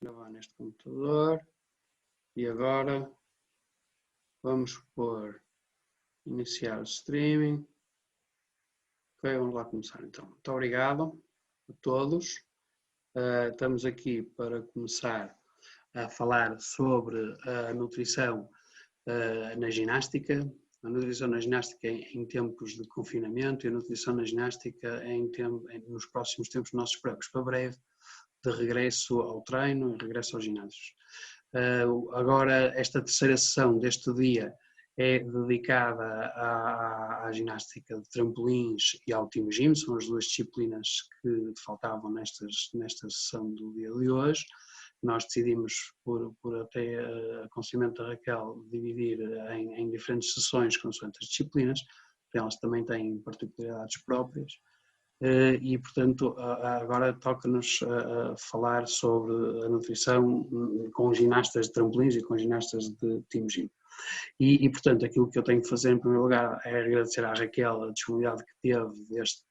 gravar neste computador e agora vamos pôr iniciar o streaming. Ok, vamos lá começar então. Muito obrigado a todos. Estamos aqui para começar a falar sobre a nutrição na ginástica. A nutrição na ginástica em tempos de confinamento e a nutrição na ginástica nos próximos tempos nossos próprios, para breve, de regresso ao treino e regresso aos ginásios. Agora, esta terceira sessão deste dia é dedicada à ginástica de trampolins e ao Team Gym, são as duas disciplinas que faltavam nesta sessão do dia de hoje. Nós decidimos, por até aconselhamento da Raquel, dividir em diferentes sessões consoante as disciplinas, porque elas também têm particularidades próprias. E, portanto, agora toca-nos falar sobre a nutrição com ginastas de trampolins e com ginastas de Team Gym. E, portanto, aquilo que eu tenho que fazer em primeiro lugar é agradecer à Raquel a disponibilidade que teve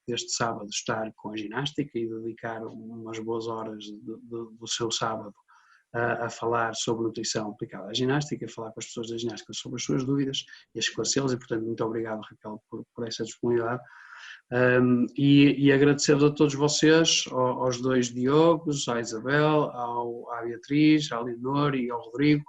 deste sábado estar com a ginástica e dedicar umas boas horas do seu sábado a falar sobre nutrição aplicada à ginástica, a falar com as pessoas da ginástica sobre as suas dúvidas e a esclarecê-las, e, portanto, muito obrigado, Raquel, por essa disponibilidade. E agradecer a todos vocês, aos dois Diogos, à Isabel, à Beatriz, à Leonor e ao Rodrigo,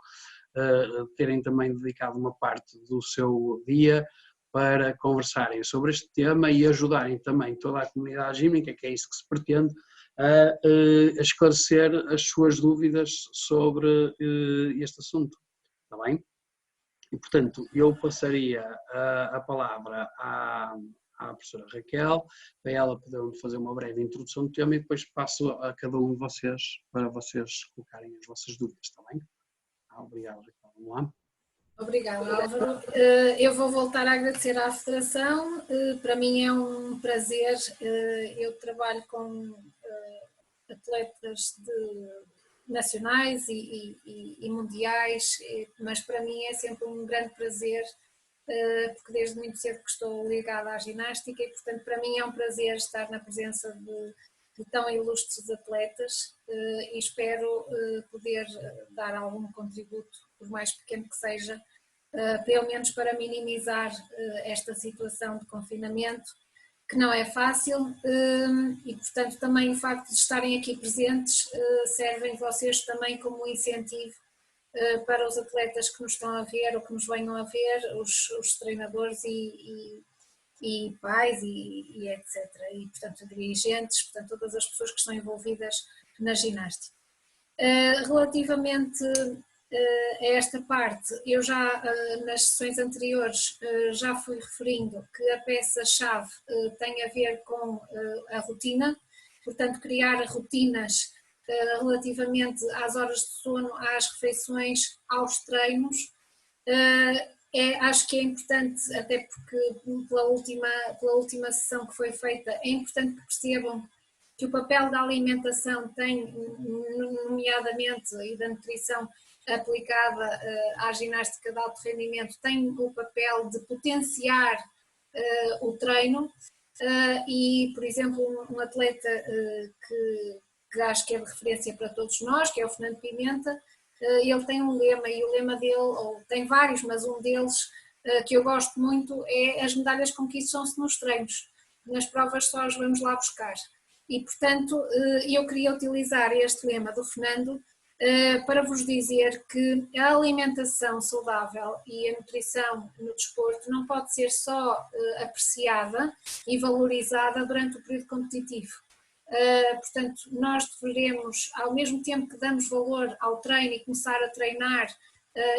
terem também dedicado uma parte do seu dia para conversarem sobre este tema e ajudarem também toda a comunidade gímnica, que é isso que se pretende, a esclarecer as suas dúvidas sobre este assunto. Está bem? E, portanto, eu passaria a palavra à professora Raquel, para ela poder fazer uma breve introdução do tema e depois passo a cada um de vocês para vocês colocarem as vossas dúvidas, está bem? Obrigado, Raquel. Vamos lá. Obrigada, Álvaro. Eu vou voltar a agradecer à Federação. Para mim é um prazer. Eu trabalho com atletas nacionais e mundiais, mas para mim é sempre um grande prazer, porque desde muito cedo que estou ligada à ginástica e, portanto, para mim é um prazer estar na presença de tão ilustres atletas e espero poder dar algum contributo, por mais pequeno que seja, pelo menos para minimizar esta situação de confinamento, que não é fácil, e, portanto, também o facto de estarem aqui presentes servem vocês também como incentivo para os atletas que nos estão a ver ou que nos venham a ver, os treinadores e pais e etc. E, portanto, dirigentes, portanto, todas as pessoas que estão envolvidas na ginástica. Relativamente a esta parte, eu já nas sessões anteriores já fui referindo que a peça-chave tem a ver com a rotina, portanto, criar rotinas relativamente às horas de sono, às refeições, aos treinos. Acho que é importante, até porque pela última sessão que foi feita, é importante que percebam que o papel da alimentação tem, nomeadamente, e da nutrição aplicada à ginástica de alto rendimento, tem o papel de potenciar o treino e, por exemplo, um atleta que acho que é de referência para todos nós, que é o Fernando Pimenta, ele tem um lema, e o lema dele, ou tem vários, mas um deles que eu gosto muito é: as medalhas conquistam-se nos treinos, nas provas só as vamos lá buscar. E, portanto, eu queria utilizar este lema do Fernando para vos dizer que a alimentação saudável e a nutrição no desporto não pode ser só apreciada e valorizada durante o período competitivo. Portanto, nós devemos, ao mesmo tempo que damos valor ao treino e começar a treinar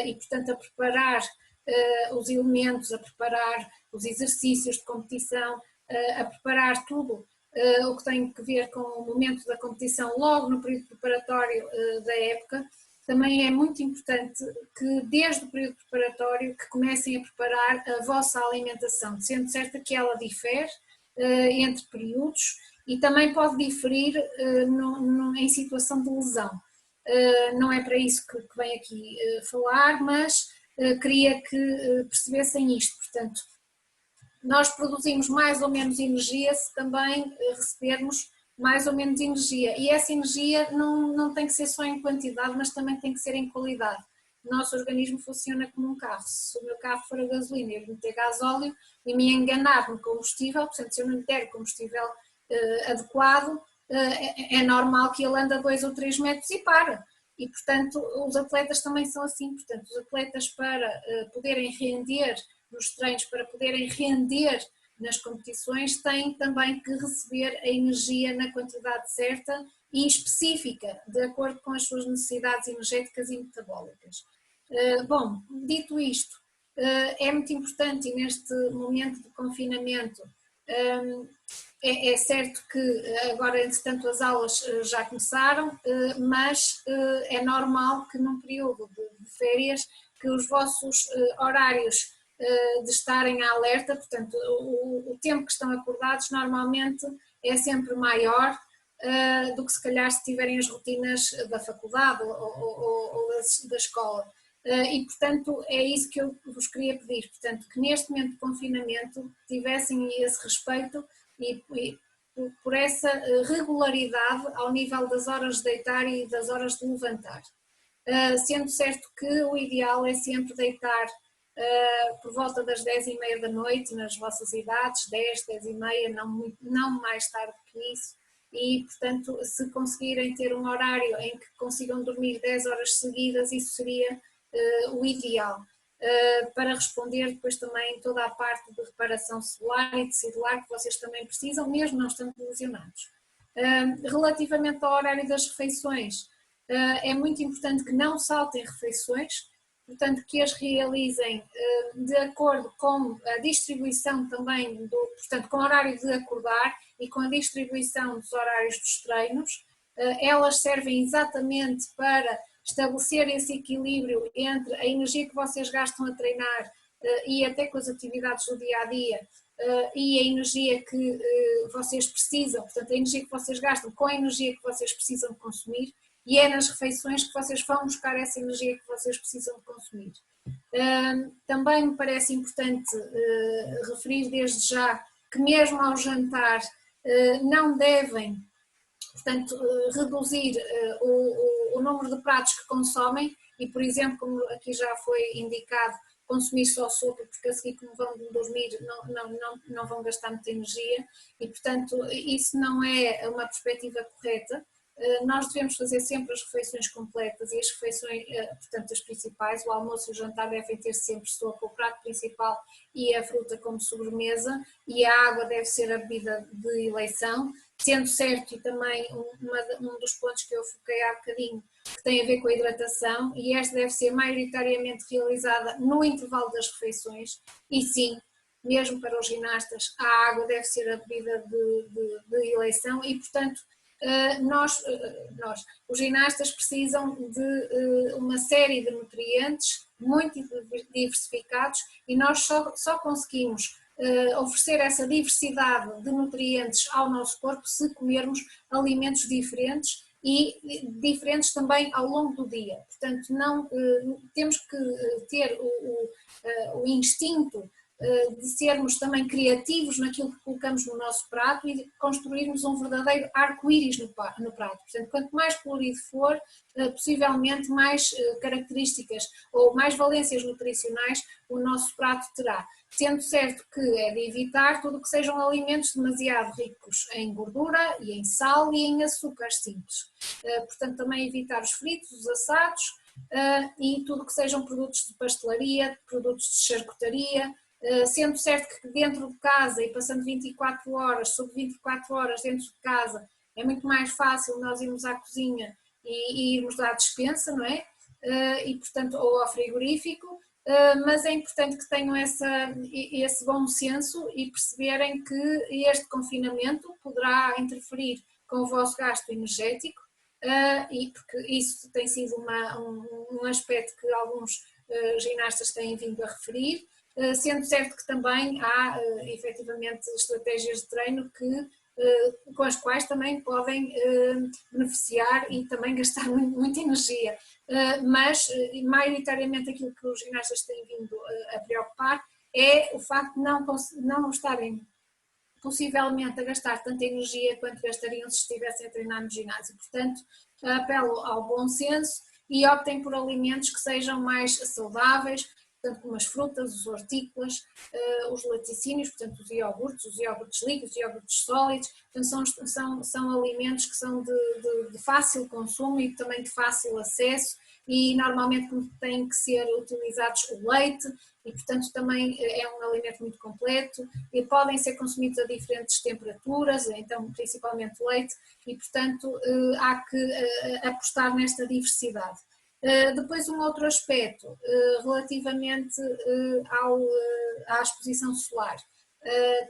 e, portanto, a preparar os elementos, a preparar os exercícios de competição, a preparar tudo o que tem a ver com o momento da competição logo no período preparatório da época, também é muito importante que desde o período preparatório que comecem a preparar a vossa alimentação, sendo certa que ela difere entre períodos e também pode diferir em situação de lesão. Não é para isso que venho aqui falar, mas queria que percebessem isto. Portanto, nós produzimos mais ou menos energia se também recebermos mais ou menos energia. E essa energia não tem que ser só em quantidade, mas também tem que ser em qualidade. O nosso organismo funciona como um carro. Se o meu carro for a gasolina e eu meter gasóleo e me enganar no combustível, portanto, se eu não lhe der combustível adequado, é normal que ele ande a 2 ou 3 metros e para. E, portanto, os atletas também são assim. Portanto, os atletas, para poderem render nos treinos, para poderem render nas competições, têm também que receber a energia na quantidade certa e específica, de acordo com as suas necessidades energéticas e metabólicas. Bom, dito isto, é muito importante, e neste momento de confinamento, é certo que agora, entretanto, as aulas já começaram, mas é normal que num período de férias que os vossos horários de estarem alerta, portanto, o tempo que estão acordados normalmente é sempre maior do que se calhar se tiverem as rotinas da faculdade ou da escola. E, portanto, é isso que eu vos queria pedir, portanto, que neste momento de confinamento tivessem esse respeito e por essa regularidade ao nível das horas de deitar e das horas de levantar. Sendo certo que o ideal é sempre deitar por volta das 10h30 da noite, nas vossas idades, 10, 10h30, não mais tarde que isso, e, portanto, se conseguirem ter um horário em que consigam dormir 10 horas seguidas, isso seria o ideal. Para responder depois também toda a parte de reparação celular e tecidular que vocês também precisam, mesmo não estando lesionados. Relativamente ao horário das refeições, é muito importante que não saltem refeições, portanto que as realizem de acordo com a distribuição também, portanto com o horário de acordar e com a distribuição dos horários dos treinos. Elas servem exatamente para estabelecer esse equilíbrio entre a energia que vocês gastam a treinar e até com as atividades do dia a dia e a energia que vocês precisam, portanto a energia que vocês gastam com a energia que vocês precisam de consumir, e é nas refeições que vocês vão buscar essa energia que vocês precisam de consumir. Também me parece importante referir desde já que mesmo ao jantar não devem, portanto, reduzir o número de pratos que consomem e, por exemplo, como aqui já foi indicado, consumir só sopa, porque a seguir como vão dormir não vão gastar muita energia e, portanto, isso não é uma perspectiva correta. Nós devemos fazer sempre as refeições completas e as refeições, portanto, as principais, o almoço e o jantar devem ter sempre sopa, o prato principal e a fruta como sobremesa, e a água deve ser a bebida de eleição, sendo certo, e também um dos pontos que eu foquei há bocadinho, que tem a ver com a hidratação, e esta deve ser maioritariamente realizada no intervalo das refeições, e sim, mesmo para os ginastas, a água deve ser a bebida de eleição e, portanto, os ginastas precisam de uma série de nutrientes muito diversificados e nós só conseguimos oferecer essa diversidade de nutrientes ao nosso corpo se comermos alimentos diferentes e diferentes também ao longo do dia. Portanto, temos que ter o instinto de sermos também criativos naquilo que colocamos no nosso prato e de construirmos um verdadeiro arco-íris no prato. Portanto, quanto mais colorido for, possivelmente mais características ou mais valências nutricionais o nosso prato terá. Sendo certo que é de evitar tudo o que sejam alimentos demasiado ricos em gordura e em sal e em açúcares simples. Portanto, também evitar os fritos, os assados e tudo o que sejam produtos de pastelaria, produtos de charcutaria, sendo certo que dentro de casa e passando 24 horas, sobre 24 horas dentro de casa, é muito mais fácil nós irmos à cozinha e irmos à despensa, não é? E portanto, ou ao frigorífico, mas é importante que tenham esse bom senso e perceberem que este confinamento poderá interferir com o vosso gasto energético, e porque isso tem sido um aspecto que alguns ginastas têm vindo a referir, sendo certo que também há efetivamente estratégias de treino com as quais também podem beneficiar e também gastar muita energia, mas maioritariamente aquilo que os ginastas têm vindo a preocupar é o facto de não estarem possivelmente a gastar tanta energia quanto gastariam se estivessem a treinar no ginásio. Portanto, apelo ao bom senso e optem por alimentos que sejam mais saudáveis, portanto, como as frutas, os hortícolas, os laticínios, portanto, os iogurtes líquidos, os iogurtes sólidos, portanto, são alimentos que são de fácil consumo e também de fácil acesso e normalmente têm que ser utilizados o leite e, portanto, também é um alimento muito completo e podem ser consumidos a diferentes temperaturas, então principalmente leite e, portanto, há que apostar nesta diversidade. Depois um outro aspecto relativamente à exposição solar.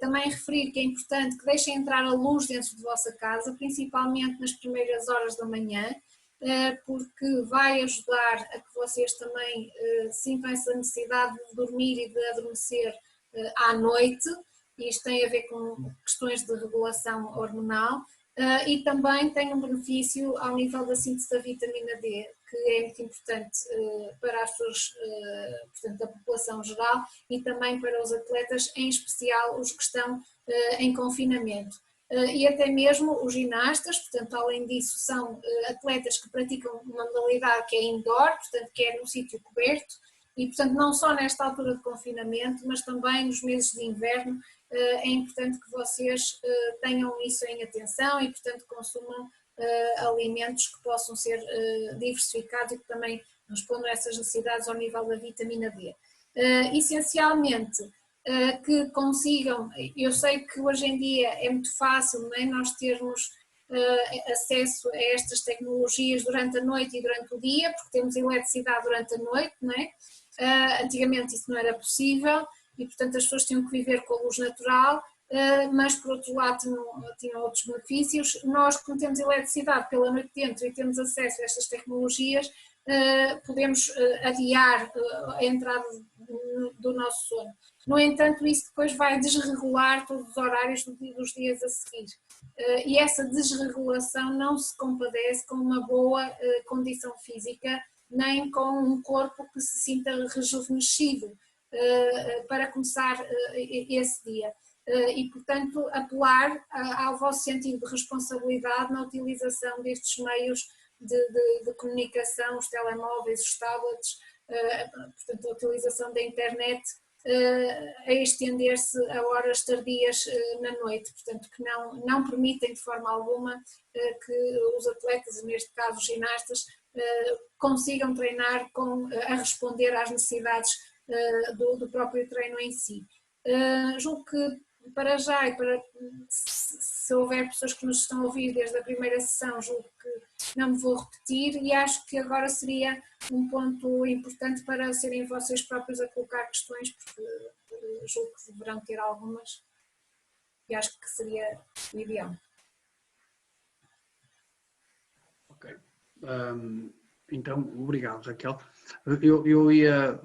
Também referir que é importante que deixem entrar a luz dentro de vossa casa, principalmente nas primeiras horas da manhã, porque vai ajudar a que vocês também sintam essa necessidade de dormir e de adormecer à noite, e isto tem a ver com questões de regulação hormonal, e também tem um benefício ao nível da síntese da vitamina D, que é muito importante para as pessoas, portanto, da população geral e também para os atletas, em especial os que estão em confinamento. E até mesmo os ginastas, portanto, além disso, são atletas que praticam uma modalidade que é indoor, portanto, que é num sítio coberto, e, portanto, não só nesta altura de confinamento, mas também nos meses de inverno, é importante que vocês tenham isso em atenção e, portanto, consumam alimentos que possam ser diversificados e que também respondam a essas necessidades ao nível da vitamina D. Essencialmente, que consigam, eu sei que hoje em dia é muito fácil, não é, nós termos acesso a estas tecnologias durante a noite e durante o dia, porque temos eletricidade durante a noite, não é? Antigamente isso não era possível e, portanto, as pessoas tinham que viver com a luz natural, mas, por outro lado, tinham outros benefícios. Nós, como temos eletricidade pela noite dentro e temos acesso a estas tecnologias, podemos adiar a entrada do nosso sono. No entanto, isso depois vai desregular todos os horários dos dias a seguir. E essa desregulação não se compadece com uma boa condição física, nem com um corpo que se sinta rejuvenescido para começar esse dia. E, portanto, apelar ao vosso sentido de responsabilidade na utilização destes meios de comunicação, os telemóveis, os tablets, portanto, a utilização da internet, a estender-se a horas tardias na noite, portanto, que não permitem de forma alguma que os atletas, neste caso os ginastas, consigam treinar a responder às necessidades do próprio treino em si. Julgo que para já e se houver pessoas que nos estão a ouvir desde a primeira sessão, julgo que não me vou repetir e acho que agora seria um ponto importante para serem vocês próprios a colocar questões, porque julgo que deverão ter algumas e acho que seria o ideal. Ok. Então, obrigado, Raquel. Eu ia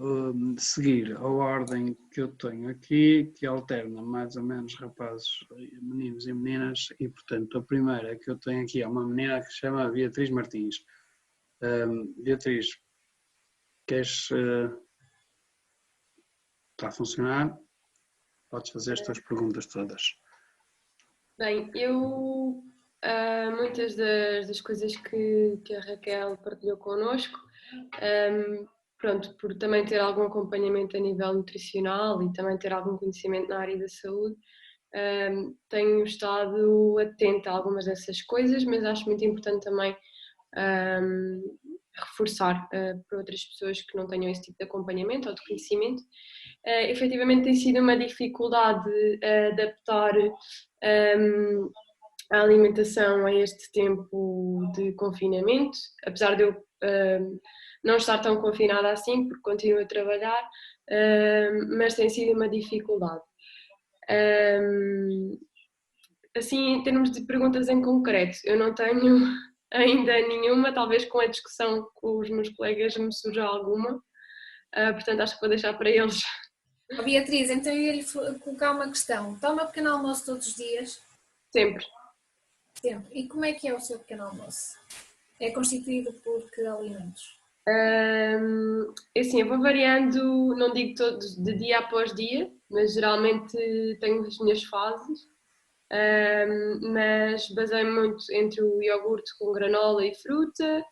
seguir a ordem que eu tenho aqui, que alterna mais ou menos rapazes, meninos e meninas, e, portanto, a primeira que eu tenho aqui é uma menina que se chama Beatriz Martins. Beatriz, queres... está a funcionar? Podes fazer as tuas perguntas todas. Bem, eu... muitas das coisas que a Raquel partilhou connosco, pronto, por também ter algum acompanhamento a nível nutricional e também ter algum conhecimento na área da saúde, tenho estado atenta a algumas dessas coisas, mas acho muito importante também reforçar para outras pessoas que não tenham esse tipo de acompanhamento ou de conhecimento. Efetivamente tem sido uma dificuldade adaptar a alimentação a este tempo de confinamento, apesar de eu não estar tão confinada assim, porque continuo a trabalhar, mas tem sido uma dificuldade. Assim, em termos de perguntas em concreto, eu não tenho ainda nenhuma, talvez com a discussão com os meus colegas me surja alguma, portanto acho que vou deixar para eles. Beatriz, então eu ia-lhe colocar uma questão. Toma pequeno almoço todos os dias? Sempre. Sempre. E como é que é o seu pequeno almoço? É constituído por que alimentos? Assim, eu vou variando, não digo todos de dia após dia, mas geralmente tenho as minhas fases. mas baseio-me muito entre o iogurte com granola e fruta,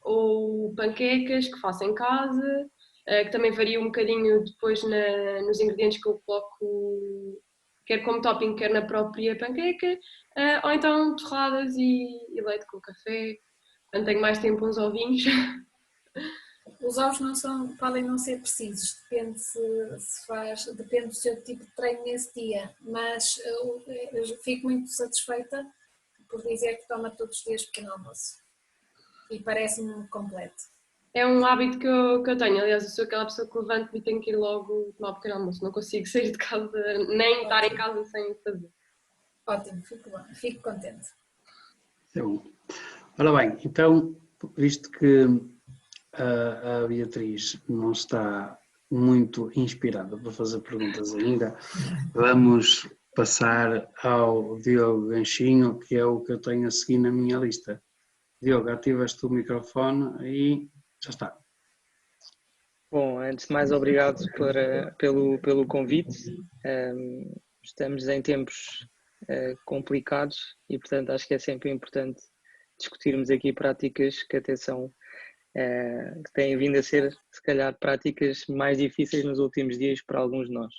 ou panquecas que faço em casa, que também varia um bocadinho depois nos ingredientes que eu coloco, quer como topping, quer na própria panqueca, ou então torradas e leite com café. Quando tenho mais tempo, uns ovinhos. Os ovos podem não ser precisos, depende do seu tipo de treino nesse dia, mas eu fico muito satisfeita por dizer que toma todos os dias pequeno almoço e parece-me completo. É um hábito que eu tenho. Aliás, eu sou aquela pessoa que levanto e tenho que ir logo tomar um pequeno almoço. Não consigo sair de casa, nem estar em casa sem fazer. Ótimo, fico contente. É bom. Ora bem, então, visto que a Beatriz não está muito inspirada para fazer perguntas ainda, vamos passar ao Diogo Ganchinho, que é o que eu tenho a seguir na minha lista. Diogo, ativas-te o microfone e já está. Bom, antes de mais, obrigado pelo convite. Estamos em tempos complicados e, portanto, acho que é sempre importante discutirmos aqui práticas que até são, que têm vindo a ser, se calhar, práticas mais difíceis nos últimos dias para alguns de nós.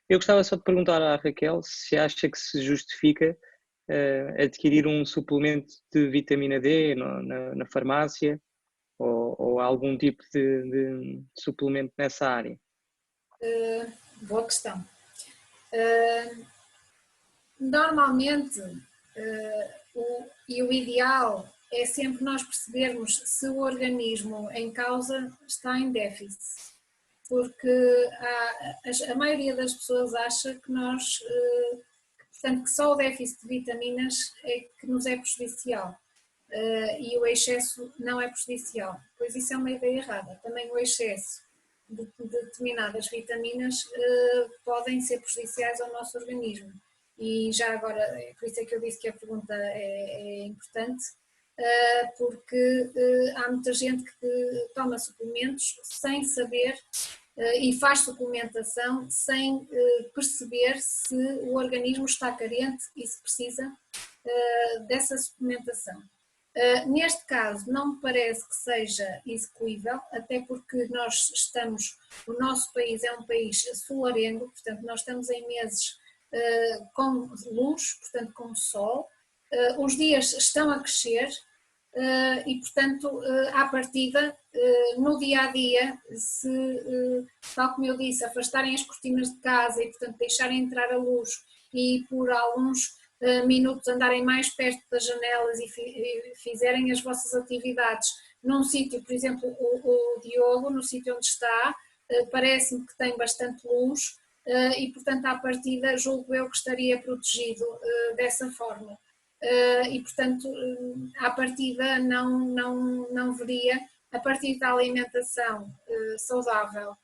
Eu gostava só de perguntar à Raquel se acha que se justifica adquirir um suplemento de vitamina D na farmácia, ou algum tipo de suplemento nessa área? Boa questão. Normalmente, o ideal é sempre nós percebermos se o organismo em causa está em déficit, porque a maioria das pessoas acha que portanto, que só o déficit de vitaminas é que nos é prejudicial. E o excesso não é prejudicial, pois isso é uma ideia errada. Também o excesso de determinadas vitaminas podem ser prejudiciais ao nosso organismo. E já agora, por isso é que eu disse que a pergunta é importante, porque há muita gente que toma suplementos sem saber e faz suplementação sem perceber se o organismo está carente e se precisa dessa suplementação. Neste caso, não me parece que seja execuível, até porque o nosso país é um país solarengo, portanto, nós estamos em meses com luz, portanto, com sol, os dias estão a crescer e, portanto, à partida, no dia a dia, se, tal como eu disse, afastarem as cortinas de casa e, portanto, deixarem entrar a luz e por alguns minutos andarem mais perto das janelas e fizerem as vossas atividades num sítio, por exemplo, o Diogo, no sítio onde está, parece-me que tem bastante luz e, portanto, à partida, julgo eu que estaria protegido dessa forma. E, portanto, à partida não veria, a partir da alimentação saudável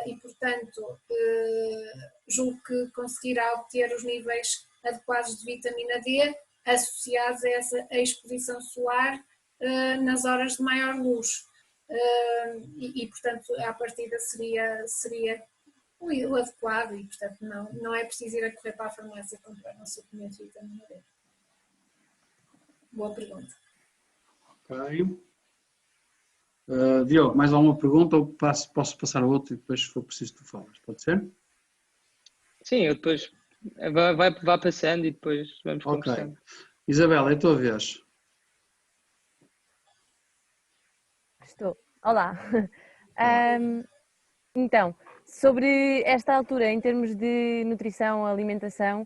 e, portanto, julgo que conseguirá obter os níveis adequados de vitamina D associados a essa exposição solar nas horas de maior luz. E, portanto, à partida seria o adequado e, portanto, não é preciso ir a correr para a farmácia comprar um suplemento de vitamina D. Boa pergunta. Ok. Diogo, mais alguma pergunta ou posso passar a outra e depois, se for preciso, tu falas? Pode ser? Sim, eu depois vá passando e depois vamos conversando. Isabela, é a tua vez. Estou. Olá. Então, sobre esta altura, em termos de nutrição, alimentação,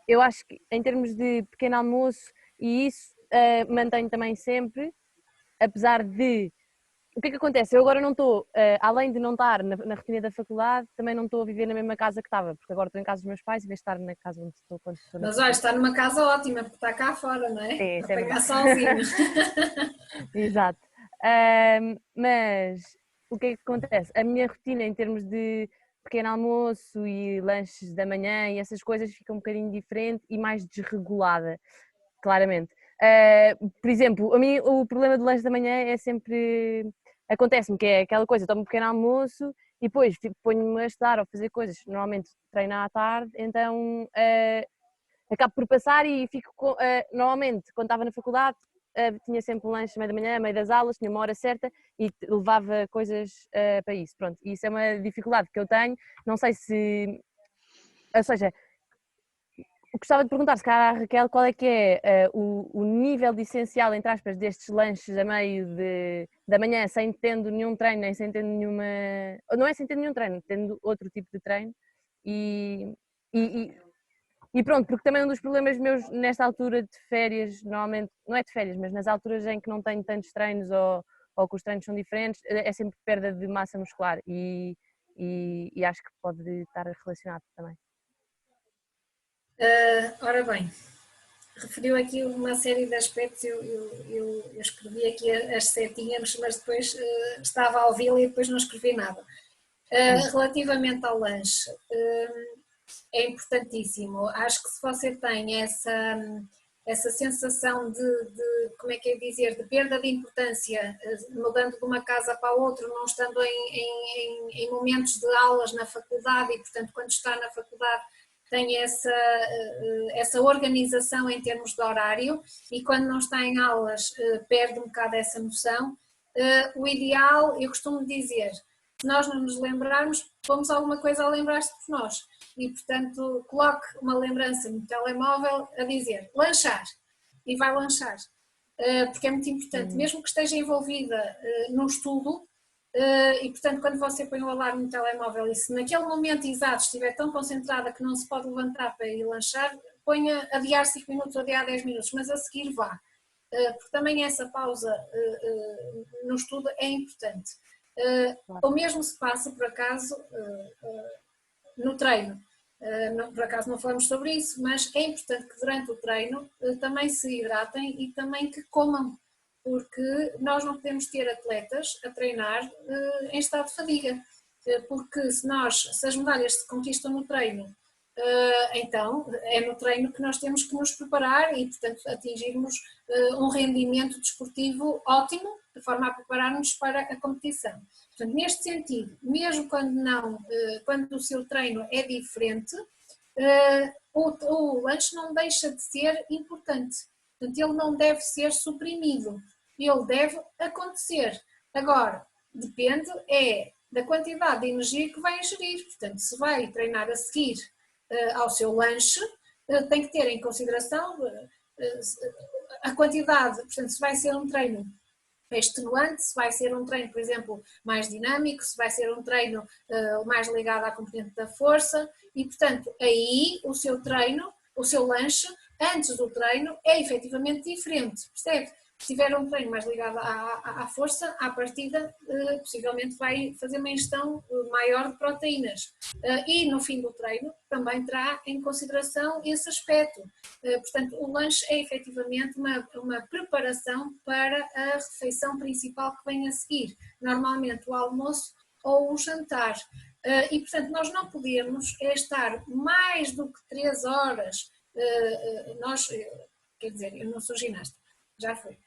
eu acho que em termos de pequeno almoço e isso mantenho também sempre, apesar de... O que é que acontece? Eu agora não estou, além de não estar na rotina da faculdade, também não estou a viver na mesma casa que estava, porque agora estou em casa dos meus pais em vez de estar na casa onde estou quando estou na Mas olha, está numa casa ótima, porque está cá fora, não é? Sim, Para pegar sozinho. Exato. Mas o que é que acontece? A minha rotina em termos de pequeno almoço e lanches da manhã e essas coisas fica um bocadinho diferente e mais desregulada, claramente. Por exemplo, a mim o problema do lanche da manhã é sempre... Acontece-me que é aquela coisa, tomo um pequeno almoço e depois ponho-me a estudar ou fazer coisas. Normalmente treino à tarde, então acabo por passar e fico normalmente quando estava na faculdade tinha sempre um lanche à meio da manhã, a meio das aulas, tinha uma hora certa e levava coisas para isso, pronto, e isso é uma dificuldade que eu tenho, não sei se, ou seja, gostava de perguntar se calhar à Raquel qual é que é o nível de essencial, entre aspas, destes lanches a meio da manhã, sem tendo nenhum treino, nem sem tendo nenhuma, não é sem tendo nenhum treino, tendo outro tipo de treino e, e, e pronto, porque também um dos problemas meus nesta altura de férias, normalmente, não é de férias, mas nas alturas em que não tenho tantos treinos ou que os treinos são diferentes, é sempre perda de massa muscular e acho que pode estar relacionado também. Ora bem, referiu aqui uma série de aspectos, eu escrevi aqui as setinhas, mas depois estava a ouvi-la e depois não escrevi nada. Relativamente ao lanche, é importantíssimo. Acho que se você tem essa sensação como é que é dizer, de perda de importância, mudando de uma casa para a outra, não estando em momentos de aulas na faculdade e, portanto, quando está na faculdade tem essa organização em termos de horário e quando não está em aulas perde um bocado essa noção. O ideal, eu costumo dizer, se nós não nos lembrarmos, pomos alguma coisa a lembrar-se por nós. E, portanto, coloque uma lembrança no telemóvel a dizer lanchar e vai lanchar, porque é muito importante, mesmo que esteja envolvida num estudo, e, portanto, quando você põe o alarme no telemóvel e se naquele momento exato estiver tão concentrada que não se pode levantar para ir lanchar, ponha adiar 5 minutos ou adiar 10 minutos, mas a seguir vá, porque também essa pausa no estudo é importante. O mesmo se passa, por acaso, no treino. Por acaso não falamos sobre isso, mas é importante que durante o treino também se hidratem e também que comam, porque nós não podemos ter atletas a treinar em estado de fadiga, porque se as medalhas se conquistam no treino, então é no treino que nós temos que nos preparar e, portanto, atingirmos um rendimento desportivo ótimo, de forma a preparar-nos para a competição. Portanto, neste sentido, mesmo quando o seu treino é diferente, o lanche não deixa de ser importante. Portanto, ele não deve ser suprimido, ele deve acontecer. Agora, depende da quantidade de energia que vai ingerir. Portanto, se vai treinar a seguir ao seu lanche, tem que ter em consideração a quantidade. Portanto, se vai ser um treino extenuante, se vai ser um treino, por exemplo, mais dinâmico, se vai ser um treino mais ligado à componente da força e, portanto, aí o seu treino, o seu lanche, antes do treino, é efetivamente diferente, percebe? Se tiver um treino mais ligado à força, à partida, possivelmente vai fazer uma ingestão maior de proteínas. E no fim do treino também terá em consideração esse aspecto. Portanto, o lanche é efetivamente uma preparação para a refeição principal que vem a seguir. Normalmente o almoço ou o jantar. E, portanto, nós não podemos estar mais do que 3 horas. Quer dizer, eu não sou ginasta, já foi.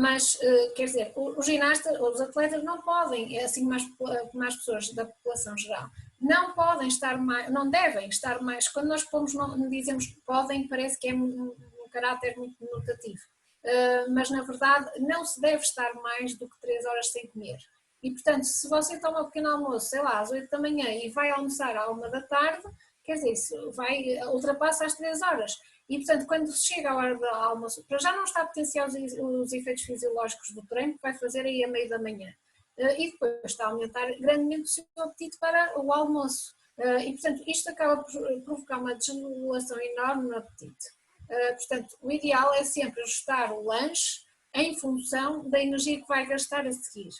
Mas, quer dizer, o ginasta, os atletas não podem, assim como as pessoas da população geral, não podem estar mais, não devem estar mais, quando nós dizemos que podem, parece que é um caráter muito denotativo, mas na verdade não se deve estar mais do que 3 horas sem comer. E portanto, se você toma um pequeno almoço, sei lá, às 8 da manhã e vai almoçar à 1 da tarde, quer dizer, isso ultrapassa as 3 horas. E, portanto, quando chega a hora do almoço, para já não está a potenciar os efeitos fisiológicos do treino que vai fazer aí a meio da manhã. E depois está a aumentar grandemente o seu apetite para o almoço. E, portanto, isto acaba por provocar uma desregulação enorme no apetite. Portanto, o ideal é sempre ajustar o lanche em função da energia que vai gastar a seguir.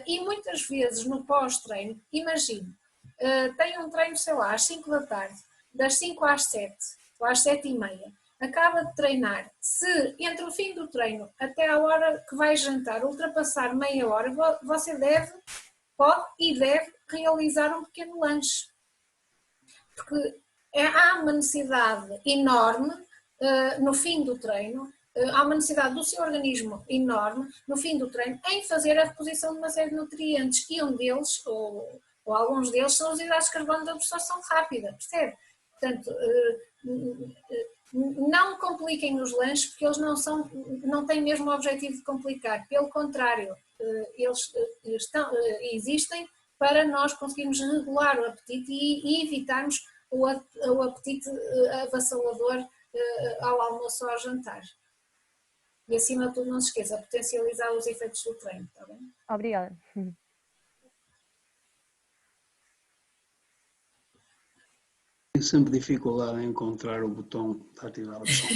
E muitas vezes no pós-treino, imagine, tem um treino, sei lá, às 5 da tarde, das 5 às 7, ou às 7h30, acaba de treinar, se entre o fim do treino até a hora que vai jantar ultrapassar meia hora, você pode e deve realizar um pequeno lanche. Porque há uma necessidade enorme no fim do treino, há uma necessidade do seu organismo enorme no fim do treino em fazer a reposição de uma série de nutrientes e um deles, ou alguns deles, são os hidratos de carbono de absorção rápida, percebe? Portanto, não compliquem os lanches, porque eles não têm mesmo o objetivo de complicar, pelo contrário, eles existem para nós conseguirmos regular o apetite e evitarmos o apetite avassalador ao almoço ou ao jantar. E acima de tudo, não se esqueça, potencializar os efeitos do treino, está bem? Obrigada. Tenho sempre dificuldade em encontrar o botão de ativar o som.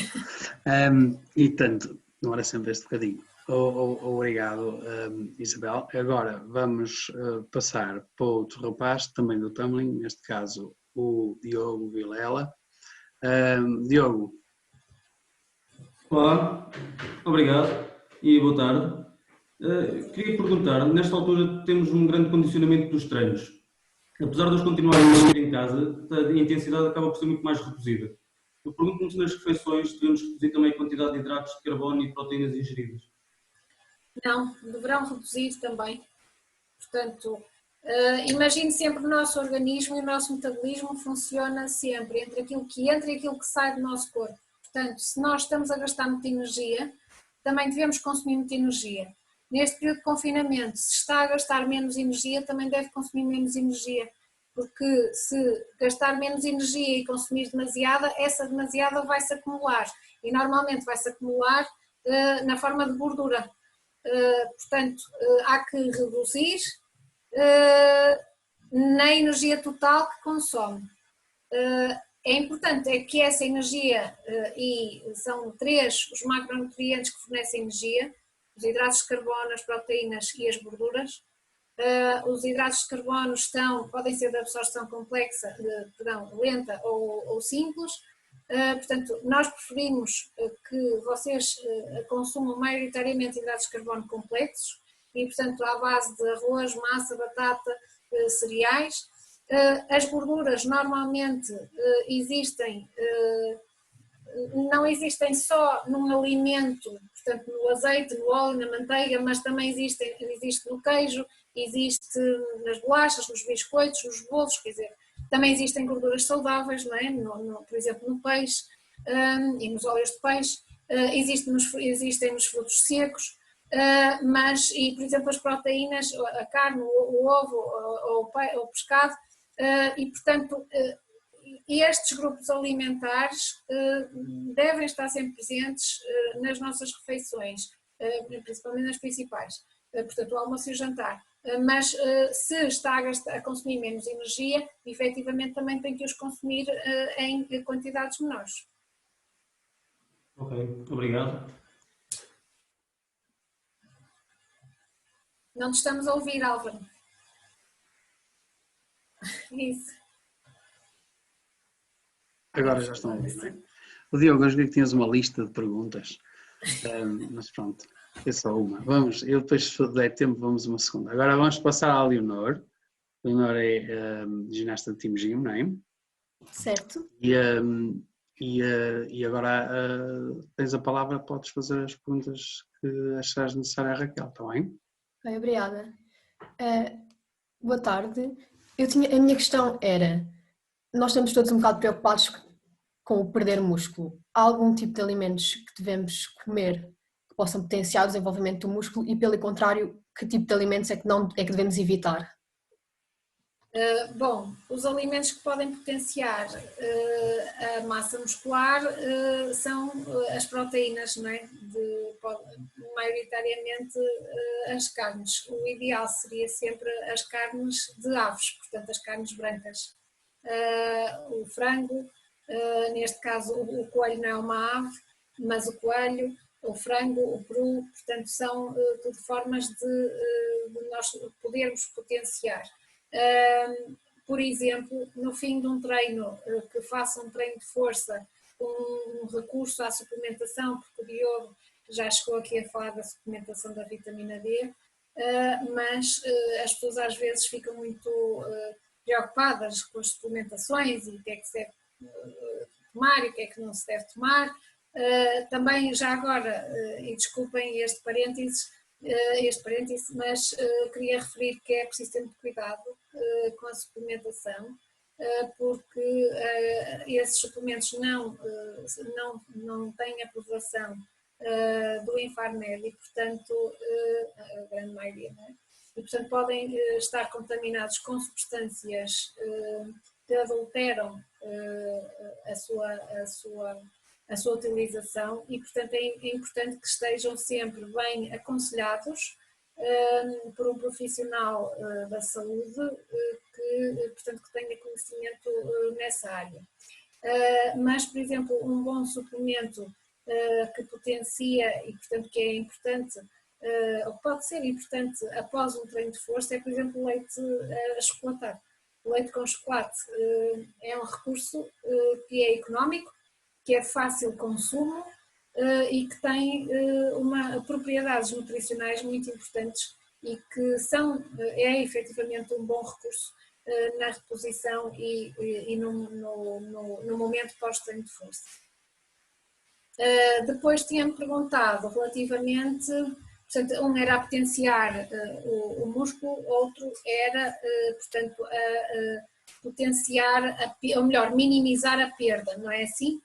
E tanto, não era sempre este bocadinho. Obrigado, Isabel. Agora vamos passar para outro rapaz, também do tumbling, neste caso o Diogo Vilela. Diogo. Olá, obrigado e boa tarde. Queria perguntar, nesta altura temos um grande condicionamento dos treinos. Apesar de eles continuarem a ir em casa, a intensidade acaba por ser muito mais reduzida. Eu pergunto-me se nas refeições devemos reduzir também a quantidade de hidratos de carbono e proteínas ingeridas. Não, deverão reduzir também. Portanto, imagine sempre o nosso organismo e o nosso metabolismo funciona sempre entre aquilo que entra e aquilo que sai do nosso corpo. Portanto, se nós estamos a gastar muita energia, também devemos consumir muita energia. Neste período de confinamento, se está a gastar menos energia, também deve consumir menos energia, porque se gastar menos energia e consumir demasiada, essa demasiada vai-se acumular e normalmente vai-se acumular na forma de gordura. Portanto, há que reduzir na energia total que consome. É importante é que essa energia, e são 3 os macronutrientes que fornecem energia, os hidratos de carbono, as proteínas e as gorduras. Os hidratos de carbono podem ser de absorção complexa, lenta ou simples. Portanto, nós preferimos que vocês consumam maioritariamente hidratos de carbono complexos e, portanto, à base de arroz, massa, batata, cereais. As gorduras normalmente não existem só num alimento, portanto no azeite, no óleo, na manteiga, mas também existe no queijo, existe nas bolachas, nos biscoitos, nos bolos, quer dizer, também existem gorduras saudáveis, não é? Por exemplo no peixe e nos óleos de peixe, existem nos frutos secos, e por exemplo as proteínas, a carne, o ovo ou o pescado, e portanto estes grupos alimentares devem estar sempre presentes nas nossas refeições, principalmente nas principais, portanto o almoço e o jantar. Mas se está a consumir menos energia, efetivamente também tem que os consumir em quantidades menores. Ok, obrigado. Não te estamos a ouvir, Álvaro. Isso. Agora já estão a ouvir, não é? O Diogo, eu vi que tinhas uma lista de perguntas, mas pronto, é só uma. Vamos, eu depois, se der tempo, vamos uma segunda. Agora vamos passar à Leonor. A Leonor é ginasta de Team Gym, não é? Certo. E agora tens a palavra, podes fazer as perguntas que achares necessária à Raquel, está bem? Bem, obrigada. Boa tarde. A minha questão era, nós estamos todos um bocado preocupados com o perder músculo. Há algum tipo de alimentos que devemos comer que possam potenciar o desenvolvimento do músculo e, pelo contrário, que tipo de alimentos é que devemos evitar? Bom, os alimentos que podem potenciar a massa muscular são as proteínas, não é? Maioritariamente as carnes. O ideal seria sempre as carnes de aves, portanto as carnes brancas. O frango, neste caso o coelho não é uma ave, mas o coelho, o frango, o peru, portanto são tudo formas de nós podermos potenciar. Por exemplo, no fim de um treino, que faça um treino de força com um recurso à suplementação, porque o Diogo já chegou aqui a falar da suplementação da vitamina D, mas as pessoas às vezes ficam muito preocupadas com as suplementações e o que é que se deve tomar e o que é que não se deve tomar. Também já agora, e desculpem este parênteses, mas queria referir que é preciso ter muito cuidado com a suplementação, porque esses suplementos não têm aprovação do Infarmed e, portanto, a grande maioria, não é? E, portanto, podem estar contaminados com substâncias que adulteram a sua utilização e, portanto, é importante que estejam sempre bem aconselhados por um profissional da saúde portanto, que tenha conhecimento nessa área. Mas, por exemplo, um bom suplemento que potencia e, portanto, que é importante, ou pode ser importante após um treino de força, é, por exemplo, o leite achocolatado. O leite com chocolate é um recurso que é económico, que é de fácil consumo e que tem propriedades nutricionais muito importantes e que é efetivamente um bom recurso na reposição e no momento pós-treino de força. Depois tinha-me perguntado relativamente, portanto, um era a potenciar o músculo, outro era, portanto, potenciar, ou melhor, minimizar a perda, não é assim?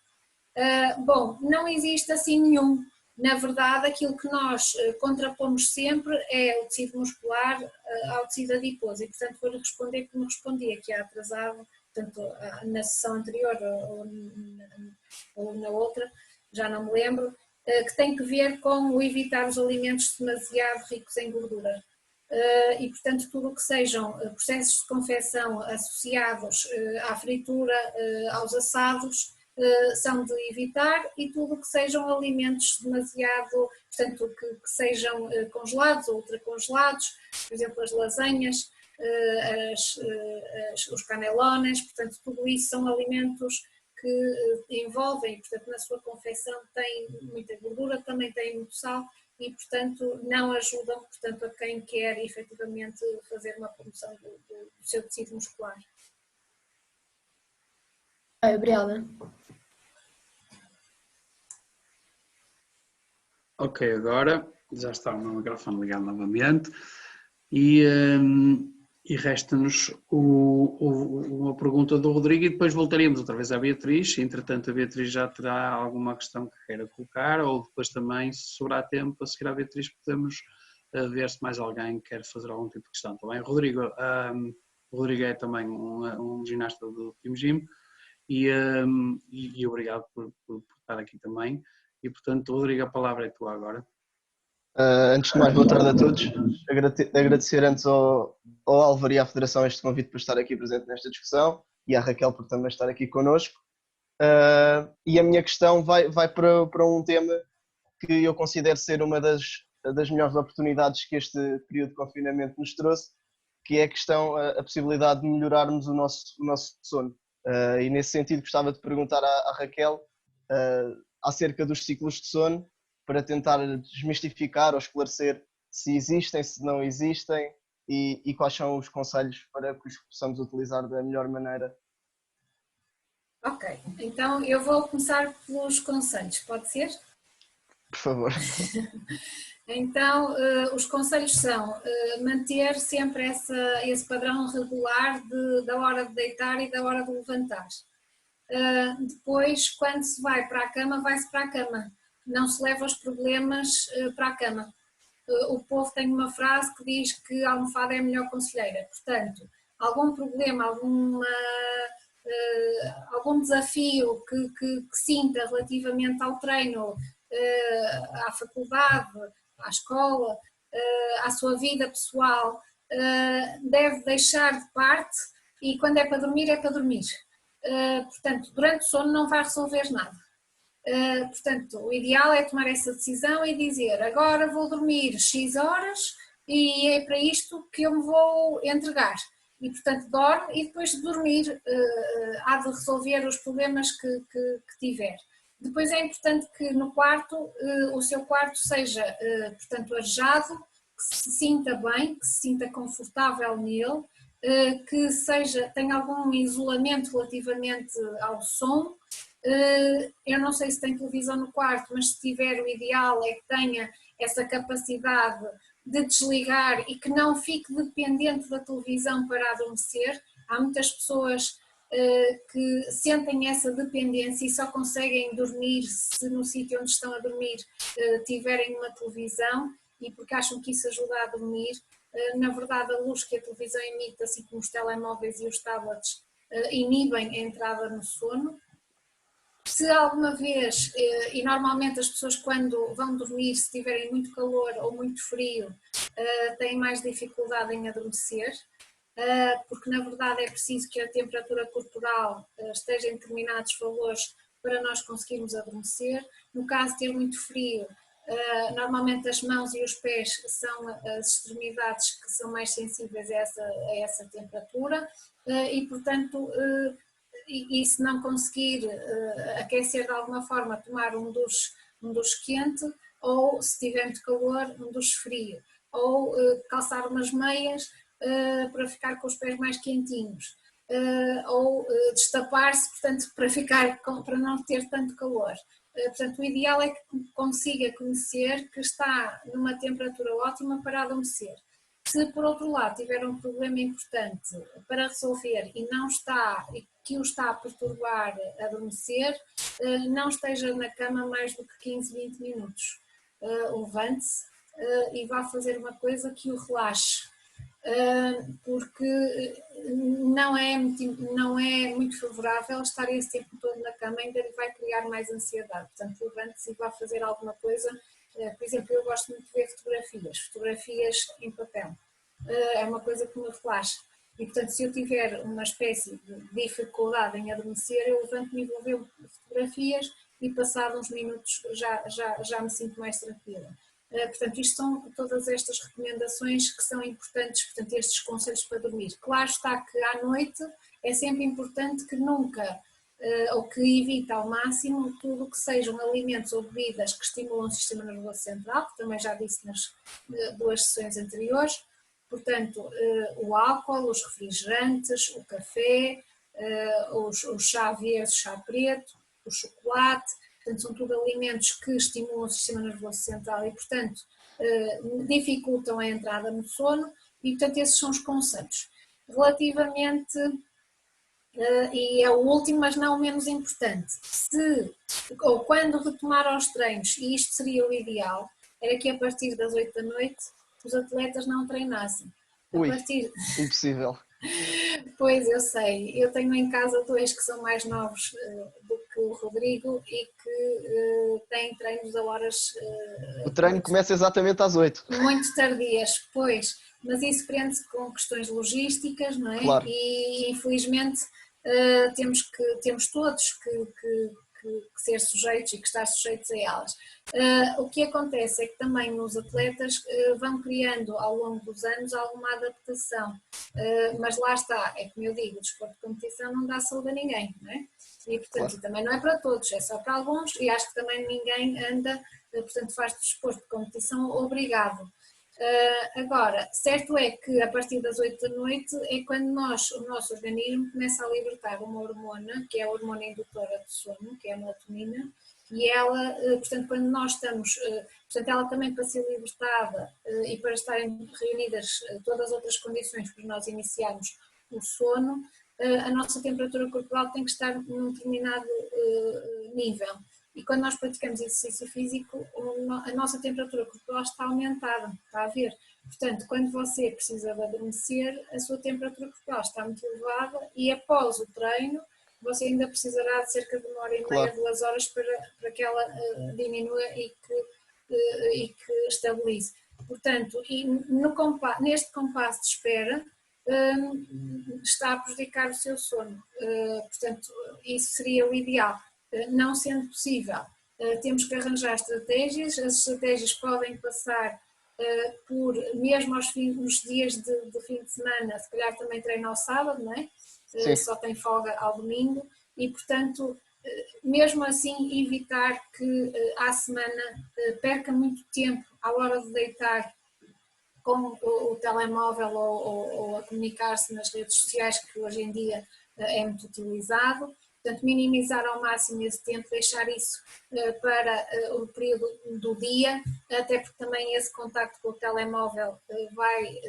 Bom, não existe assim nenhum. Na verdade, aquilo que nós contrapomos sempre é o tecido muscular ao tecido adiposo e, portanto, vou responder como respondi aqui atrasado, portanto, na sessão anterior ou na outra, já não me lembro, que tem que ver com o evitar os alimentos demasiado ricos em gordura. E, portanto, tudo o que sejam processos de confecção associados à fritura, aos assados, são de evitar, e tudo o que sejam alimentos demasiado, portanto, que sejam congelados ou ultracongelados, por exemplo, as lasanhas, os canelones, portanto, tudo isso são alimentos que envolvem, portanto, na sua confecção tem muita gordura, também tem muito sal e, portanto, não ajudam, portanto, a quem quer efetivamente fazer uma promoção do seu tecido muscular. Obrigada. Ok, agora já está o meu microfone ligado novamente e resta-nos uma pergunta do Rodrigo e depois voltaremos outra vez à Beatriz. Entretanto, a Beatriz já terá alguma questão que queira colocar ou depois também, se sobrar tempo, a seguir à Beatriz podemos ver se mais alguém quer fazer algum tipo de questão. Tá bem? Rodrigo, o Rodrigo é também um ginasta do Team Gym e obrigado por estar aqui também. E, portanto, Rodrigo, a palavra é tua agora. Antes de mais, boa tarde a todos. Agradecer antes ao Álvaro e à Federação este convite por estar aqui presente nesta discussão e à Raquel por também estar aqui connosco. E a minha questão vai para um tema que eu considero ser uma das melhores oportunidades que este período de confinamento nos trouxe, que é a possibilidade de melhorarmos o nosso sono. E nesse sentido gostava de perguntar à Raquel acerca dos ciclos de sono, para tentar desmistificar ou esclarecer se existem, se não existem e quais são os conselhos para que os possamos utilizar da melhor maneira. Ok, então eu vou começar pelos conselhos, pode ser? Por favor. Então, os conselhos são manter sempre esse padrão regular da hora de deitar e da hora de levantar. Depois, quando se vai para a cama, vai-se para a cama. Não se leva os problemas para a cama. O povo tem uma frase que diz que a almofada é a melhor conselheira. Portanto, algum problema, algum desafio que sinta relativamente ao treino, à faculdade, à escola, à sua vida pessoal, deve deixar de parte e quando é para dormir, é para dormir. Portanto, durante o sono não vai resolver nada. Portanto, o ideal é tomar essa decisão e dizer agora vou dormir X horas e é para isto que eu me vou entregar. E, portanto, dorme e depois de dormir há de resolver os problemas que tiver. Depois é importante que no quarto, o seu quarto seja, portanto, arejado, que se sinta bem, que se sinta confortável nele, que tenha algum isolamento relativamente ao som. Eu não sei se tem televisão no quarto, mas se tiver, o ideal é que tenha essa capacidade de desligar e que não fique dependente da televisão para adormecer. Há muitas pessoas que sentem essa dependência e só conseguem dormir se no sítio onde estão a dormir tiverem uma televisão, e porque acham que isso ajuda a dormir. Na verdade, a luz que a televisão emite, assim como os telemóveis e os tablets, inibem a entrada no sono. Se alguma vez, e normalmente as pessoas quando vão dormir, se tiverem muito calor ou muito frio, têm mais dificuldade em adormecer, porque na verdade é preciso que a temperatura corporal esteja em determinados valores para nós conseguirmos adormecer. No caso de ter muito frio, normalmente as mãos e os pés são as extremidades que são mais sensíveis a essa temperatura, e portanto, e se não conseguir aquecer de alguma forma, tomar um duche quente, ou se tiver muito calor, um duche frio, ou calçar umas meias para ficar com os pés mais quentinhos, ou destapar-se, portanto, para não ter tanto calor. Portanto, o ideal é que consiga conhecer que está numa temperatura ótima para adormecer. Se, por outro lado, tiver um problema importante para resolver e não está, e que o está a perturbar a adormecer, não esteja na cama mais do que 15, 20 minutos. Levante-se e vá fazer uma coisa que o relaxe, porque não é muito favorável estar esse tempo todo na cama, ainda lhe vai criar mais ansiedade. Portanto, levante-se e vá fazer alguma coisa. Por exemplo, eu gosto muito de ver fotografias em papel. É uma coisa que me relaxa. E, portanto, se eu tiver uma espécie de dificuldade em adormecer, eu levanto-me e vou ver fotografias e, passados uns minutos, já me sinto mais tranquila. Portanto, isto são todas estas recomendações que são importantes, portanto, estes conselhos para dormir. Claro está que à noite é sempre importante que nunca, ou que evite ao máximo, tudo o que sejam alimentos ou bebidas que estimulam o sistema nervoso central, que também já disse nas 2 sessões anteriores. Portanto, o álcool, os refrigerantes, o café, o chá verde, o chá preto, o chocolate. Portanto, são tudo alimentos que estimulam o sistema nervoso central e, portanto, dificultam a entrada no sono, e, portanto, esses são os conselhos. Relativamente, e é o último, mas não o menos importante, ou quando retomar aos treinos, e isto seria o ideal, era que a partir das 8 da noite os atletas não treinassem. Impossível. Pois, eu sei. Eu tenho em casa 2 que são mais novos do que o Rodrigo e que têm treinos a horas... O treino começa exatamente às 8. Muito tardias, pois. Mas isso prende-se com questões logísticas, não é? Claro. E infelizmente temos todos que ser sujeitos e que estar sujeitos a elas. O que acontece é que também os atletas vão criando ao longo dos anos alguma adaptação, mas lá está, é como eu digo, o desporto de competição não dá saúde a ninguém, não é? E portanto, claro, também não é para todos, é só para alguns, e acho que também ninguém anda, portanto faz desporto de competição obrigado. Agora, certo é que a partir das 8 da noite é quando o nosso organismo começa a libertar uma hormona, que é a hormona indutora do sono, que é a melatonina, e ela, portanto, quando nós estamos, portanto, ela também para ser libertada e para estarem reunidas todas as outras condições para nós iniciarmos o sono, a nossa temperatura corporal tem que estar num determinado nível. E quando nós praticamos exercício físico, a nossa temperatura corporal está aumentada, está a ver? Portanto, quando você precisa de adormecer, a sua temperatura corporal está muito elevada e após o treino, você ainda precisará de cerca de 1h30, claro, 2 horas para que ela diminua e que estabilize. Portanto, neste compasso de espera, está a prejudicar o seu sono. Portanto, isso seria o ideal. Não sendo possível, temos que arranjar estratégias. As estratégias podem passar por, mesmo nos dias de fim de semana, se calhar também treino ao sábado, não é? Só tem folga ao domingo e, portanto, mesmo assim evitar que à semana perca muito tempo à hora de deitar com o telemóvel ou a comunicar-se nas redes sociais, que hoje em dia é muito utilizado. Portanto, minimizar ao máximo esse tempo, deixar isso para o período do dia, até porque também esse contacto com o telemóvel vai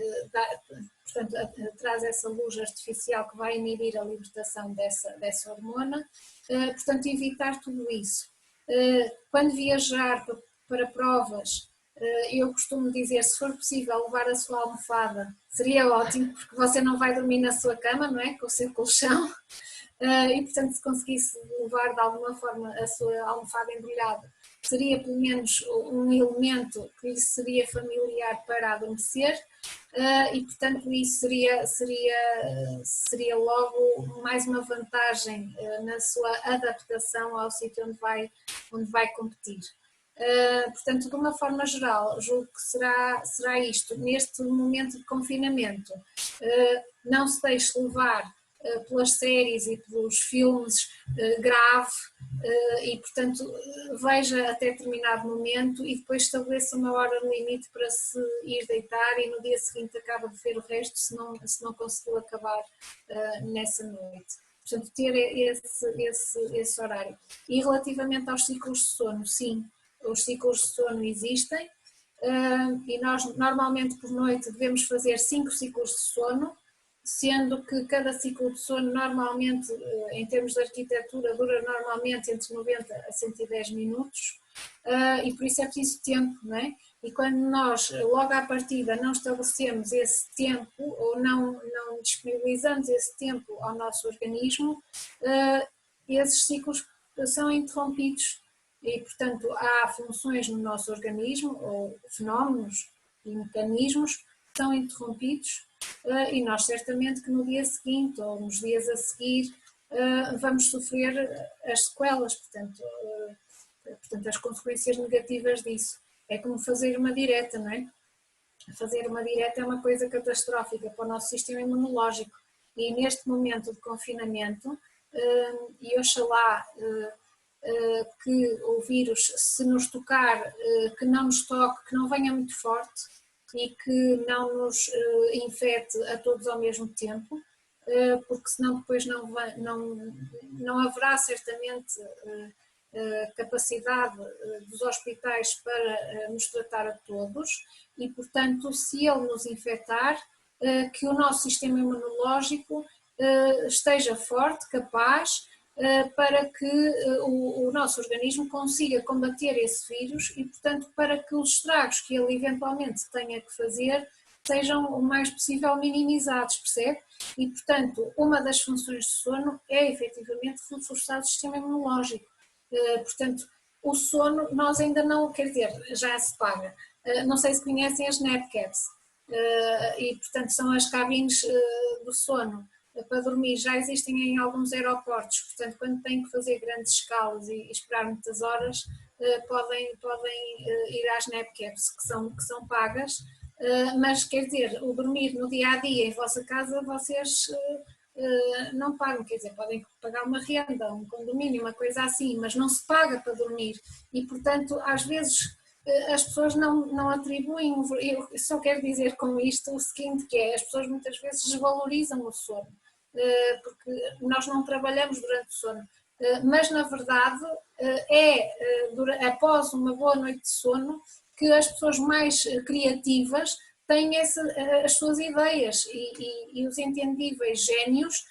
portanto traz essa luz artificial que vai inibir a libertação dessa hormona, portanto evitar tudo isso. Quando viajar para provas, eu costumo dizer, se for possível levar a sua almofada, seria ótimo, porque você não vai dormir na sua cama, não é? Com o seu colchão, e portanto se conseguisse levar de alguma forma a sua almofada embrulhada, seria pelo menos um elemento que lhe seria familiar para adormecer, e portanto isso seria logo mais uma vantagem na sua adaptação ao sítio onde vai competir. Portanto, de uma forma geral, julgo que será isto. Neste momento de confinamento, não se deixe levar pelas séries e pelos filmes grave, e portanto veja até determinado momento e depois estabeleça uma hora limite para se ir deitar e no dia seguinte acaba de ver o resto se não conseguiu acabar nessa noite. Portanto, ter esse horário. E relativamente aos ciclos de sono, sim, os ciclos de sono existem, e nós normalmente por noite devemos fazer 5 ciclos de sono, sendo que cada ciclo de sono normalmente, em termos de arquitetura, dura normalmente entre 90 a 110 minutos, e por isso é preciso tempo, não é? E quando nós, logo à partida, não estabelecemos esse tempo ou não disponibilizamos esse tempo ao nosso organismo, esses ciclos são interrompidos e, portanto, há funções no nosso organismo ou fenómenos e mecanismos que são interrompidos, e nós certamente que no dia seguinte ou nos dias a seguir vamos sofrer as sequelas, portanto as consequências negativas disso. É como fazer uma dieta, não é? Fazer uma dieta é uma coisa catastrófica para o nosso sistema imunológico e neste momento de confinamento, e oxalá que o vírus, se nos tocar, que não nos toque, que não venha muito forte e que não nos infete a todos ao mesmo tempo, porque senão depois não haverá certamente capacidade dos hospitais para nos tratar a todos e, portanto, se ele nos infectar, que o nosso sistema imunológico esteja forte, capaz, para que o nosso organismo consiga combater esse vírus e, portanto, para que os estragos que ele eventualmente tenha que fazer sejam o mais possível minimizados, percebe? E, portanto, uma das funções de sono é efetivamente reforçar o sistema imunológico. Portanto, o sono nós ainda não, quer dizer, já se paga. Não sei se conhecem as NAPCAPs, e portanto são as cabines do sono para dormir, já existem em alguns aeroportos, portanto quando têm que fazer grandes escalas e esperar muitas horas, podem ir às NAPCAPs que são pagas, mas quer dizer, o dormir no dia a dia em vossa casa vocês não pagam, quer dizer, podem pagar uma renda, um condomínio, uma coisa assim, mas não se paga para dormir e portanto às vezes as pessoas não atribuem, eu só quero dizer com isto o seguinte, que é, as pessoas muitas vezes desvalorizam o sono, porque nós não trabalhamos durante o sono, mas na verdade após uma boa noite de sono que as pessoas mais criativas têm as suas ideias e os entendíveis génios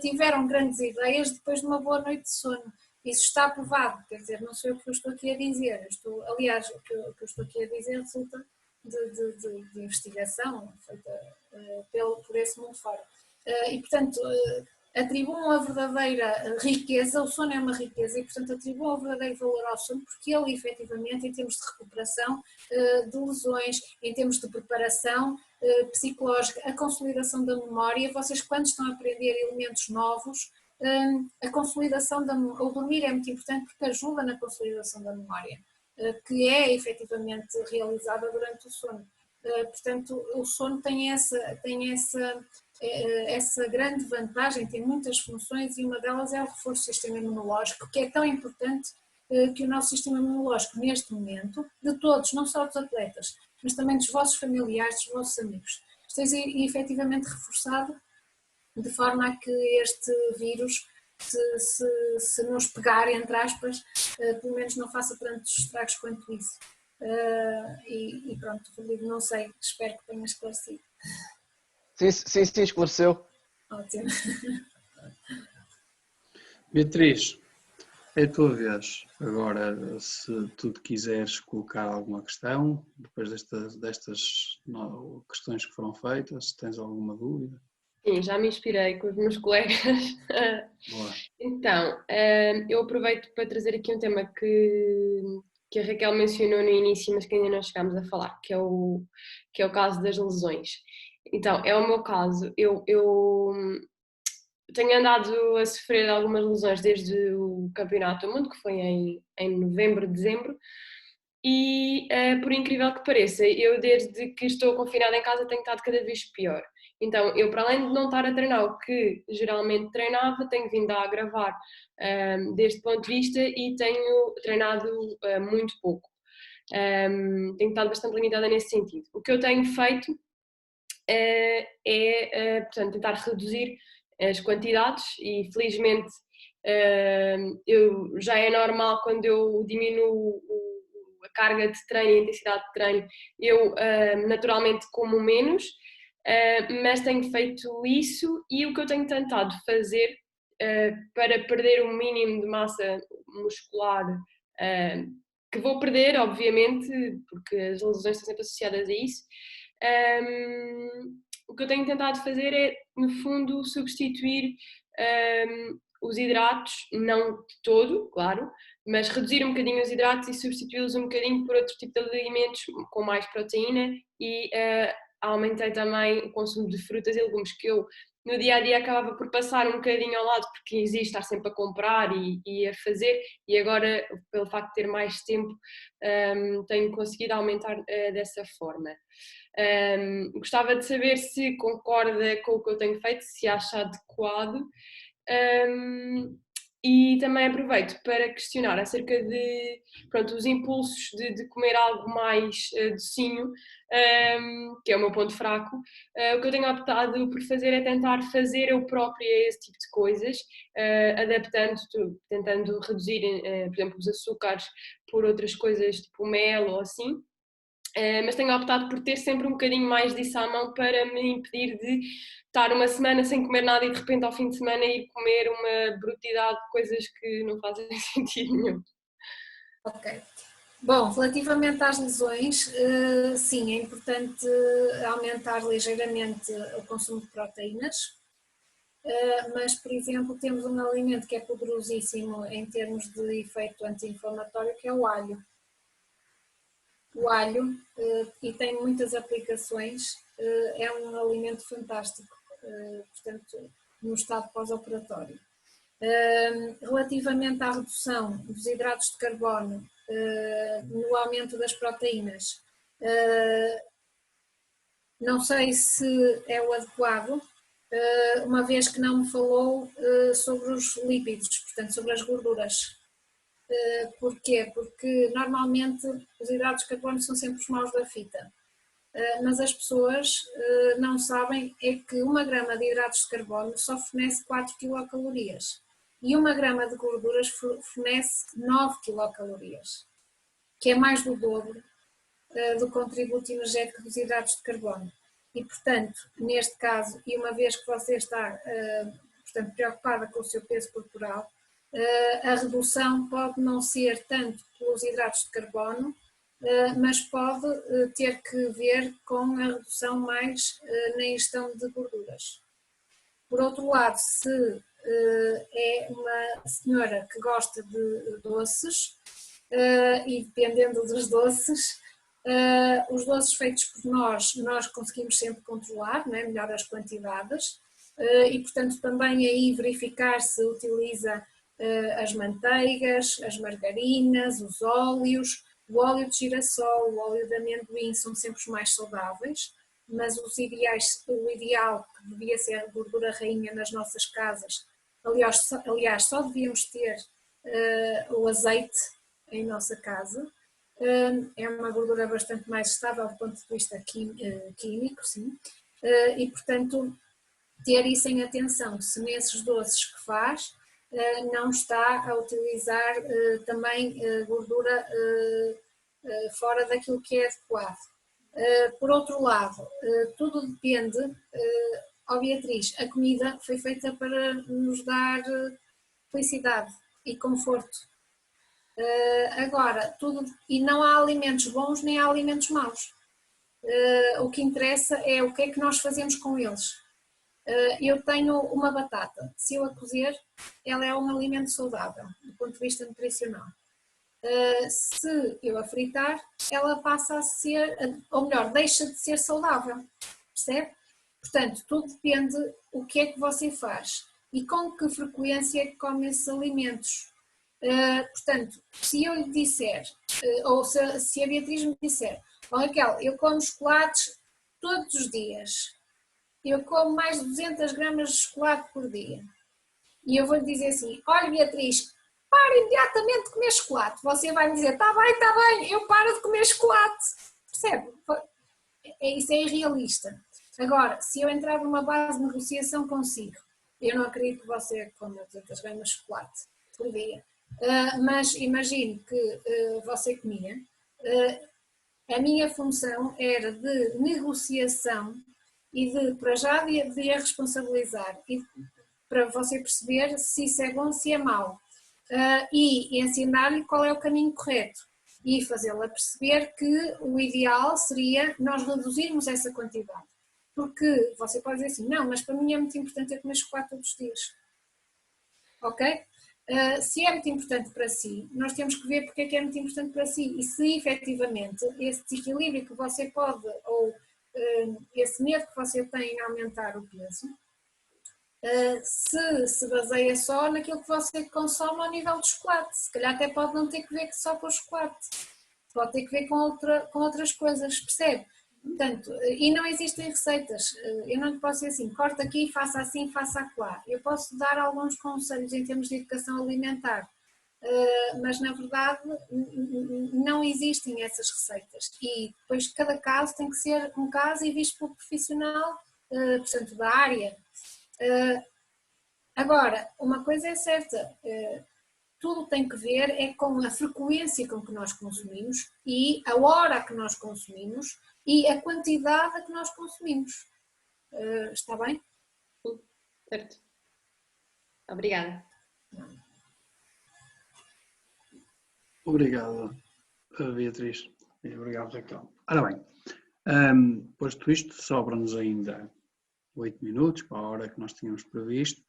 tiveram grandes ideias depois de uma boa noite de sono. Isso está provado, quer dizer, não sei o que eu estou aqui a dizer. Aliás, o que eu estou aqui a dizer resulta de investigação feita por esse mundo fora. E, portanto, atribuam a verdadeira riqueza, o sono é uma riqueza, e, portanto, atribuam o verdadeiro valor ao sono, porque ele, efetivamente, em termos de recuperação de lesões, em termos de preparação psicológica, a consolidação da memória, vocês, quando estão a aprender elementos novos, a consolidação o dormir é muito importante porque ajuda na consolidação da memória, que é efetivamente realizada durante o sono. Portanto, o sono tem essa grande vantagem, tem muitas funções e uma delas é o reforço do sistema imunológico, que é tão importante que o nosso sistema imunológico neste momento, de todos, não só dos atletas, mas também dos vossos familiares, dos vossos amigos, esteja efetivamente reforçado de forma a que este vírus, se nos pegar, entre aspas, pelo menos não faça tantos estragos quanto isso. E pronto, Rodrigo, não sei, espero que tenha esclarecido. Sim, esclareceu. Ótimo. Beatriz, é a tua vez. Agora, se tu te quiseres colocar alguma questão, depois destas questões que foram feitas, se tens alguma dúvida. Sim, já me inspirei com os meus colegas. Boa. Então, eu aproveito para trazer aqui um tema que a Raquel mencionou no início, mas que ainda não chegámos a falar, que é o caso das lesões. Então, é o meu caso. Eu tenho andado a sofrer algumas lesões desde o Campeonato do Mundo, que foi em novembro, dezembro, e por incrível que pareça, eu desde que estou confinada em casa tenho estado cada vez pior. Então, eu para além de não estar a treinar o que geralmente treinava, tenho vindo a agravar deste ponto de vista e tenho treinado muito pouco. Tenho estado bastante limitada nesse sentido. O que eu tenho feito portanto, tentar reduzir as quantidades e felizmente já é normal quando eu diminuo a carga de treino e a intensidade de treino, eu naturalmente como menos, mas tenho feito isso e o que eu tenho tentado fazer para perder o mínimo de massa muscular que vou perder, obviamente, porque as lesões estão sempre associadas a isso. O que eu tenho tentado fazer é, no fundo, substituir os hidratos, não de todo, claro, mas reduzir um bocadinho os hidratos e substituí-los um bocadinho por outro tipo de alimentos com mais proteína e aumentei também o consumo de frutas e legumes que eu no dia a dia acabava por passar um bocadinho ao lado porque existe estar sempre a comprar e a fazer, e agora pelo facto de ter mais tempo tenho conseguido aumentar dessa forma. Gostava de saber se concorda com o que eu tenho feito, se acha adequado. E também aproveito para questionar acerca de os impulsos de comer algo mais docinho, que é o meu ponto fraco. O que eu tenho optado por fazer é tentar fazer eu própria esse tipo de coisas, adaptando, tentando reduzir, por exemplo, os açúcares por outras coisas tipo mel ou assim. Mas tenho optado por ter sempre um bocadinho mais disso à mão para me impedir de estar uma semana sem comer nada e de repente ao fim de semana ir comer uma brutalidade de coisas que não fazem sentido nenhum. Ok. Bom, relativamente às lesões, sim, é importante aumentar ligeiramente o consumo de proteínas, mas, por exemplo, temos um alimento que é poderosíssimo em termos de efeito anti-inflamatório, que é o alho. O alho, e tem muitas aplicações, é um alimento fantástico, portanto, no estado pós-operatório. Relativamente à redução dos hidratos de carbono, no aumento das proteínas, não sei se é o adequado, uma vez que não me falou sobre os lípidos, portanto, sobre as gorduras. Porquê? Porque normalmente os hidratos de carbono são sempre os maus da fita, mas as pessoas não sabem é que 1 grama de hidratos de carbono só fornece 4 quilocalorias e 1 grama de gorduras fornece 9 quilocalorias, que é mais do dobro do contributo energético dos hidratos de carbono. E, portanto, neste caso, e uma vez que você está portanto, preocupada com o seu peso corporal, a redução pode não ser tanto pelos hidratos de carbono, mas pode ter que ver com a redução mais na ingestão de gorduras. Por outro lado, se é uma senhora que gosta de doces, e dependendo dos doces, os doces feitos por nós conseguimos sempre controlar, não é? Melhor as quantidades, e portanto também aí verificar se utiliza as manteigas, as margarinas, os óleos, o óleo de girassol, o óleo de amendoim são sempre os mais saudáveis, mas o ideal que devia ser a gordura rainha nas nossas casas, aliás só devíamos ter o azeite em nossa casa, é uma gordura bastante mais estável do ponto de vista químico, sim, e portanto ter isso em atenção, se nesses doces que faz não está a utilizar também gordura fora daquilo que é adequado. Por outro lado, tudo depende, ó Beatriz, a comida foi feita para nos dar felicidade e conforto. Agora, e não há alimentos bons nem há alimentos maus. O que interessa é o que é que nós fazemos com eles. Eu tenho uma batata, se eu a cozer, ela é um alimento saudável, do ponto de vista nutricional. Se eu a fritar, ela passa a ser, ou melhor, deixa de ser saudável, percebe? Portanto, tudo depende o que é que você faz e com que frequência é que come esses alimentos. Portanto, se eu lhe disser, ou se a Beatriz me disser, oh, Raquel, eu como chocolates todos os dias, eu como mais de 200 gramas de chocolate por dia, e eu vou lhe dizer assim, olha Beatriz, para imediatamente de comer chocolate. Você vai me dizer, está bem, eu paro de comer chocolate. Percebe? Isso é irrealista. Agora, se eu entrar numa base de negociação consigo, eu não acredito que você coma 200 gramas de chocolate por dia, mas imagine que você comia, a minha função era de negociação e para já de a responsabilizar e para você perceber se isso é bom, se é mau. E ensinar-lhe qual é o caminho correto e fazê-la perceber que o ideal seria nós reduzirmos essa quantidade. Porque você pode dizer assim, não, mas para mim é muito importante eu comer chocolate todos os dias. Ok? Se é muito importante para si, nós temos que ver porque é que é muito importante para si e se efetivamente esse desequilíbrio que você pode, ou esse medo que você tem em aumentar o peso, se baseia só naquilo que você consome ao nível do chocolate. Se calhar até pode não ter que ver só com o chocolate, pode ter que ver com outras coisas, percebe? Portanto, e não existem receitas, eu não lhe posso dizer assim, corta aqui, faça assim, faça acolá. Eu posso dar alguns conselhos em termos de educação alimentar, mas na verdade não existem essas receitas e depois cada caso tem que ser um caso e visto pelo profissional, portanto da área. Agora, uma coisa é certa, tudo tem que ver é com a frequência com que nós consumimos e a hora que nós consumimos e a quantidade que nós consumimos. Está bem? Certo. Obrigada. Obrigado, Beatriz. E obrigado, Raquel. Ora bem, posto isto, sobram-nos ainda 8 minutos para a hora que nós tínhamos previsto.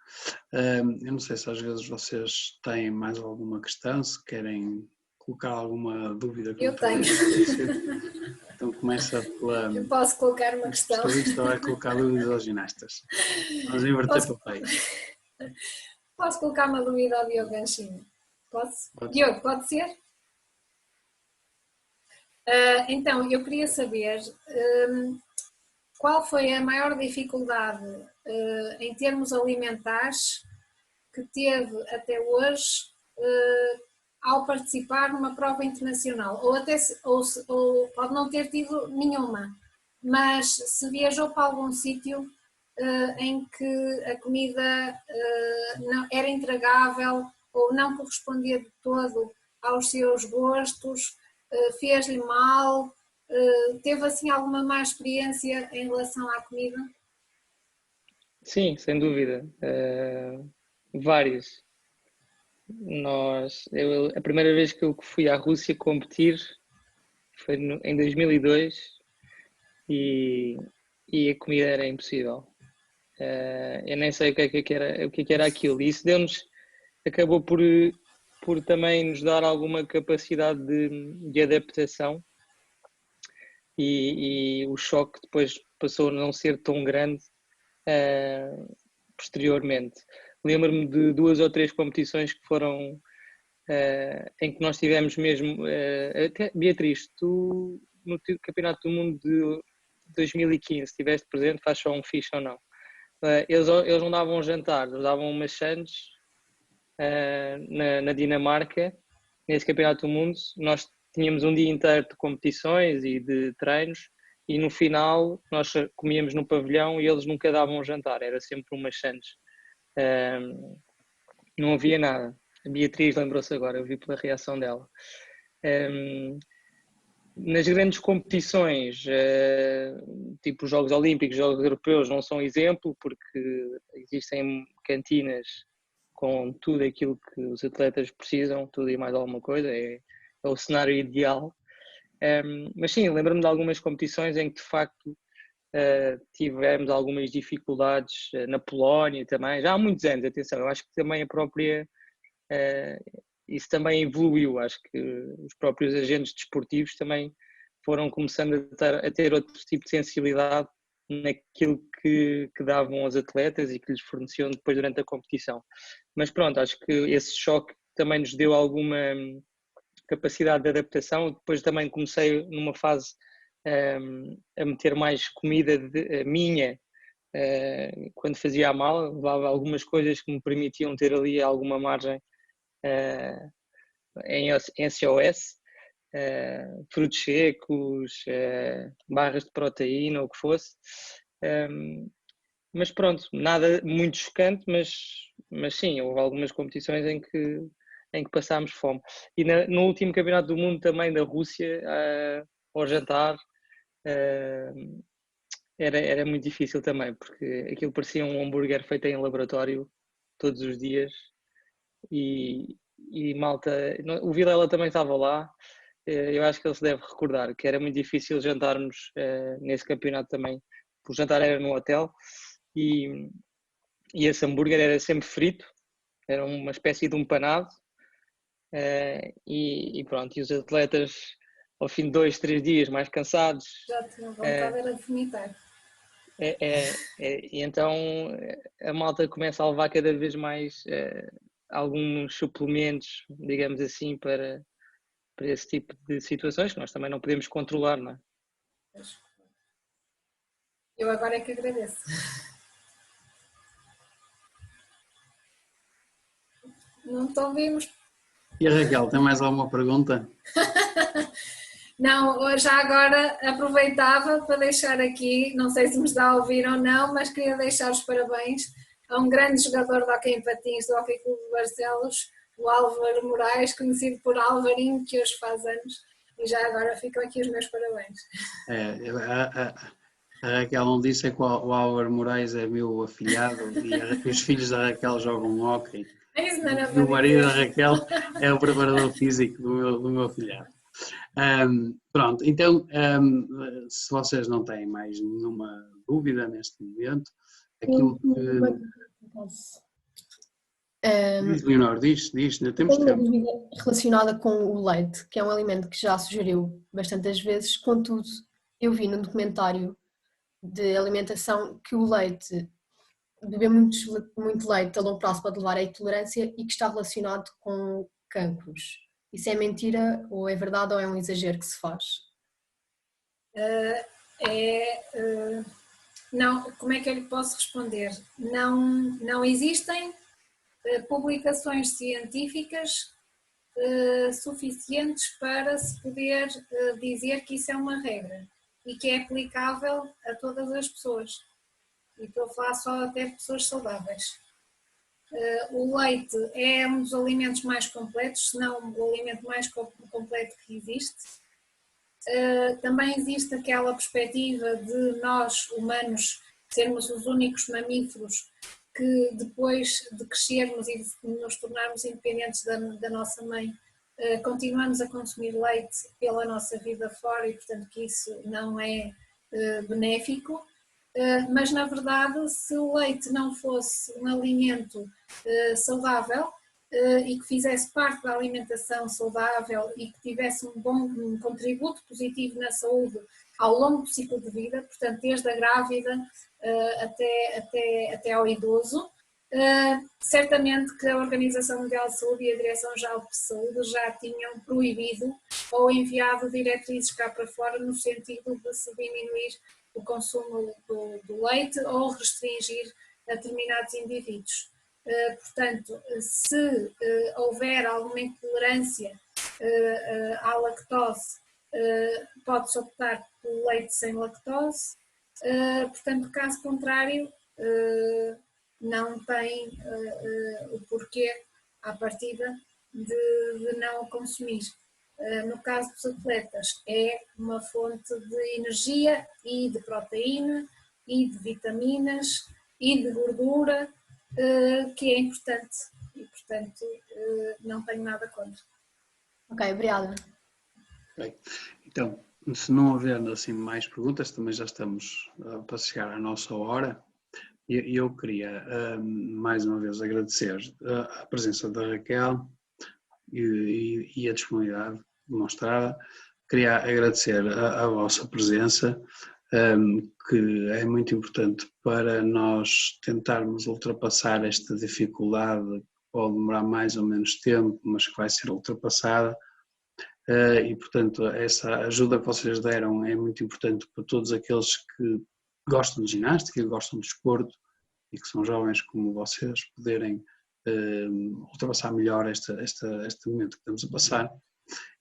Eu não sei se às vezes vocês têm mais alguma questão, se querem colocar alguma dúvida. Eu tenho. Então começa pela... Eu posso colocar uma questão. O especialista vai colocar dúvidas aos ginastas. Vamos inverter papéis. Posso colocar uma dúvida ao Diogo Ganchinho? Posso? Diogo, pode ser? Então, eu queria saber qual foi a maior dificuldade em termos alimentares que teve até hoje ao participar numa prova internacional, ou pode não ter tido nenhuma, mas se viajou para algum sítio em que a comida não era intragável ou não correspondia de todo aos seus gostos, fez-lhe mal, teve assim alguma má experiência em relação à comida? Sim, sem dúvida. Várias. A primeira vez que eu fui à Rússia competir foi em 2002 e a comida era impossível. Eu nem sei o que era aquilo. E isso acabou por também nos dar alguma capacidade de adaptação e o choque depois passou a não ser tão grande posteriormente. Lembro-me de 2 ou 3 competições que foram em que nós tivemos mesmo... Beatriz, tu no Campeonato do Mundo de 2015 estiveste presente, faz só um fixe ou não? Eles não davam jantar, eles davam umas sandes na Dinamarca, nesse Campeonato do Mundo. Nós tínhamos um dia inteiro de competições e de treinos e no final nós comíamos no pavilhão e eles nunca davam jantar, era sempre umas sandes. Não havia nada. A Beatriz lembrou-se agora, eu vi pela reação dela. nas grandes competições, tipo os Jogos Olímpicos, Jogos Europeus, não são exemplo, porque existem cantinas com tudo aquilo que os atletas precisam, tudo e mais alguma coisa, é o cenário ideal. Mas sim, lembro-me de algumas competições em que de facto tivemos algumas dificuldades na Polónia também, já há muitos anos, atenção, eu acho que também a própria, isso também evoluiu, acho que os próprios agentes desportivos também foram começando a ter outro tipo de sensibilidade naquilo que davam aos atletas e que lhes forneciam depois durante a competição. Mas pronto, acho que esse choque também nos deu alguma capacidade de adaptação. Depois também comecei numa fase a meter mais comida minha quando fazia a mala, levava algumas coisas que me permitiam ter ali alguma margem em SOS, frutos secos, barras de proteína, o que fosse. Mas pronto, nada muito chocante, mas sim, houve algumas competições em que passámos fome. E no último campeonato do mundo também da Rússia, ao jantar, era muito difícil também, porque aquilo parecia um hambúrguer feito em laboratório todos os dias e malta, o Vilela também estava lá, eu acho que ele se deve recordar que era muito difícil jantarmos nesse campeonato também, o jantar era no hotel e esse hambúrguer era sempre frito, era uma espécie de um panado e pronto, e os atletas ao fim de 2, 3 dias mais cansados Já tinham vontade era de vomitar. E então a malta começa a levar cada vez mais alguns suplementos, digamos assim, para esse tipo de situações que nós também não podemos controlar, não é? Eu agora é que agradeço. Não te ouvimos. E a Raquel, tem mais alguma pergunta? Não, já agora aproveitava para deixar aqui, não sei se me está a ouvir ou não, mas queria deixar os parabéns a um grande jogador de hóquei em patins do Hóquei Clube de Barcelos, o Álvaro Moraes, conhecido por Alvarinho, que hoje faz anos, e já agora ficam aqui os meus parabéns. A Raquel não disse que o Álvaro Moraes é meu afilhado e os filhos da Raquel jogam hóquei. Isso não era E para o marido da dizer. Raquel é o preparador físico do meu afilhado. Pronto, então, se vocês não têm mais nenhuma dúvida neste momento, aquilo que... Diz, Leonor, diz, ainda temos Tenho uma tempo. dúvida relacionada com o leite, que é um alimento que já sugeriu bastantes vezes, contudo, eu vi no documentário de alimentação que o leite, beber muito leite a longo prazo pode levar à intolerância e que está relacionado com cancros. Isso é mentira ou é verdade ou é um exagero que se faz? Não, como é que eu lhe posso responder? Não existem publicações científicas suficientes para se poder dizer que isso é uma regra e que é aplicável a todas as pessoas. E estou a falar só até de pessoas saudáveis. O leite é um dos alimentos mais completos, se não o alimento mais completo que existe. Também existe aquela perspectiva de nós, humanos, sermos os únicos mamíferos que depois de crescermos e de nos tornarmos independentes da nossa mãe, continuamos a consumir leite pela nossa vida fora e, portanto, que isso não é benéfico. Mas, na verdade, se o leite não fosse um alimento saudável e que fizesse parte da alimentação saudável e que tivesse um contributo positivo na saúde ao longo do ciclo de vida, portanto, desde a grávida até ao idoso, certamente que a Organização Mundial de Saúde e a Direção-Geral de Saúde já tinham proibido ou enviado diretrizes cá para fora no sentido de se diminuir o consumo do leite ou restringir a determinados indivíduos. Portanto, se houver alguma intolerância à lactose, pode-se optar pelo leite sem lactose. Portanto, caso contrário, não tem o porquê à partida de não consumir. no caso dos atletas, é uma fonte de energia e de proteína e de vitaminas e de gordura que é importante e, portanto, não tenho nada contra. Ok, obrigada. Ok. Então, se não houver assim mais perguntas, também já estamos para chegar à nossa hora. E eu queria mais uma vez agradecer a presença da Raquel e a disponibilidade demonstrada. Queria agradecer a vossa presença, que é muito importante para nós tentarmos ultrapassar esta dificuldade, que pode demorar mais ou menos tempo, mas que vai ser ultrapassada. E, portanto, essa ajuda que vocês deram é muito importante para todos aqueles que gostam de ginástica, que gostam de desporto e que são jovens como vocês, poderem ultrapassar melhor este momento que estamos a passar.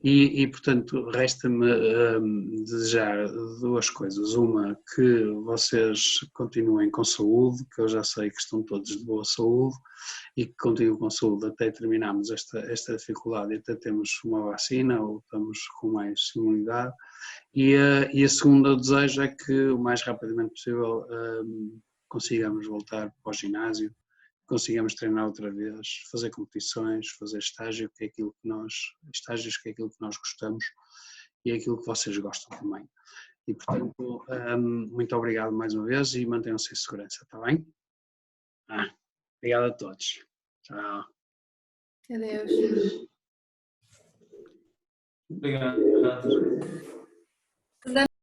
E portanto, resta-me desejar duas coisas. Uma, que vocês continuem com saúde, que eu já sei que estão todos de boa saúde, e que continuem com saúde até terminarmos esta dificuldade e até temos uma vacina ou estamos com mais imunidade. E a segunda desejo é que o mais rapidamente possível consigamos voltar para o ginásio, consigamos treinar outra vez, fazer competições, fazer estágios, que é aquilo que nós gostamos e é aquilo que vocês gostam também. E, portanto, muito obrigado mais uma vez e mantenham-se em segurança, está bem? Obrigado a todos. Tchau. Adeus. Obrigado.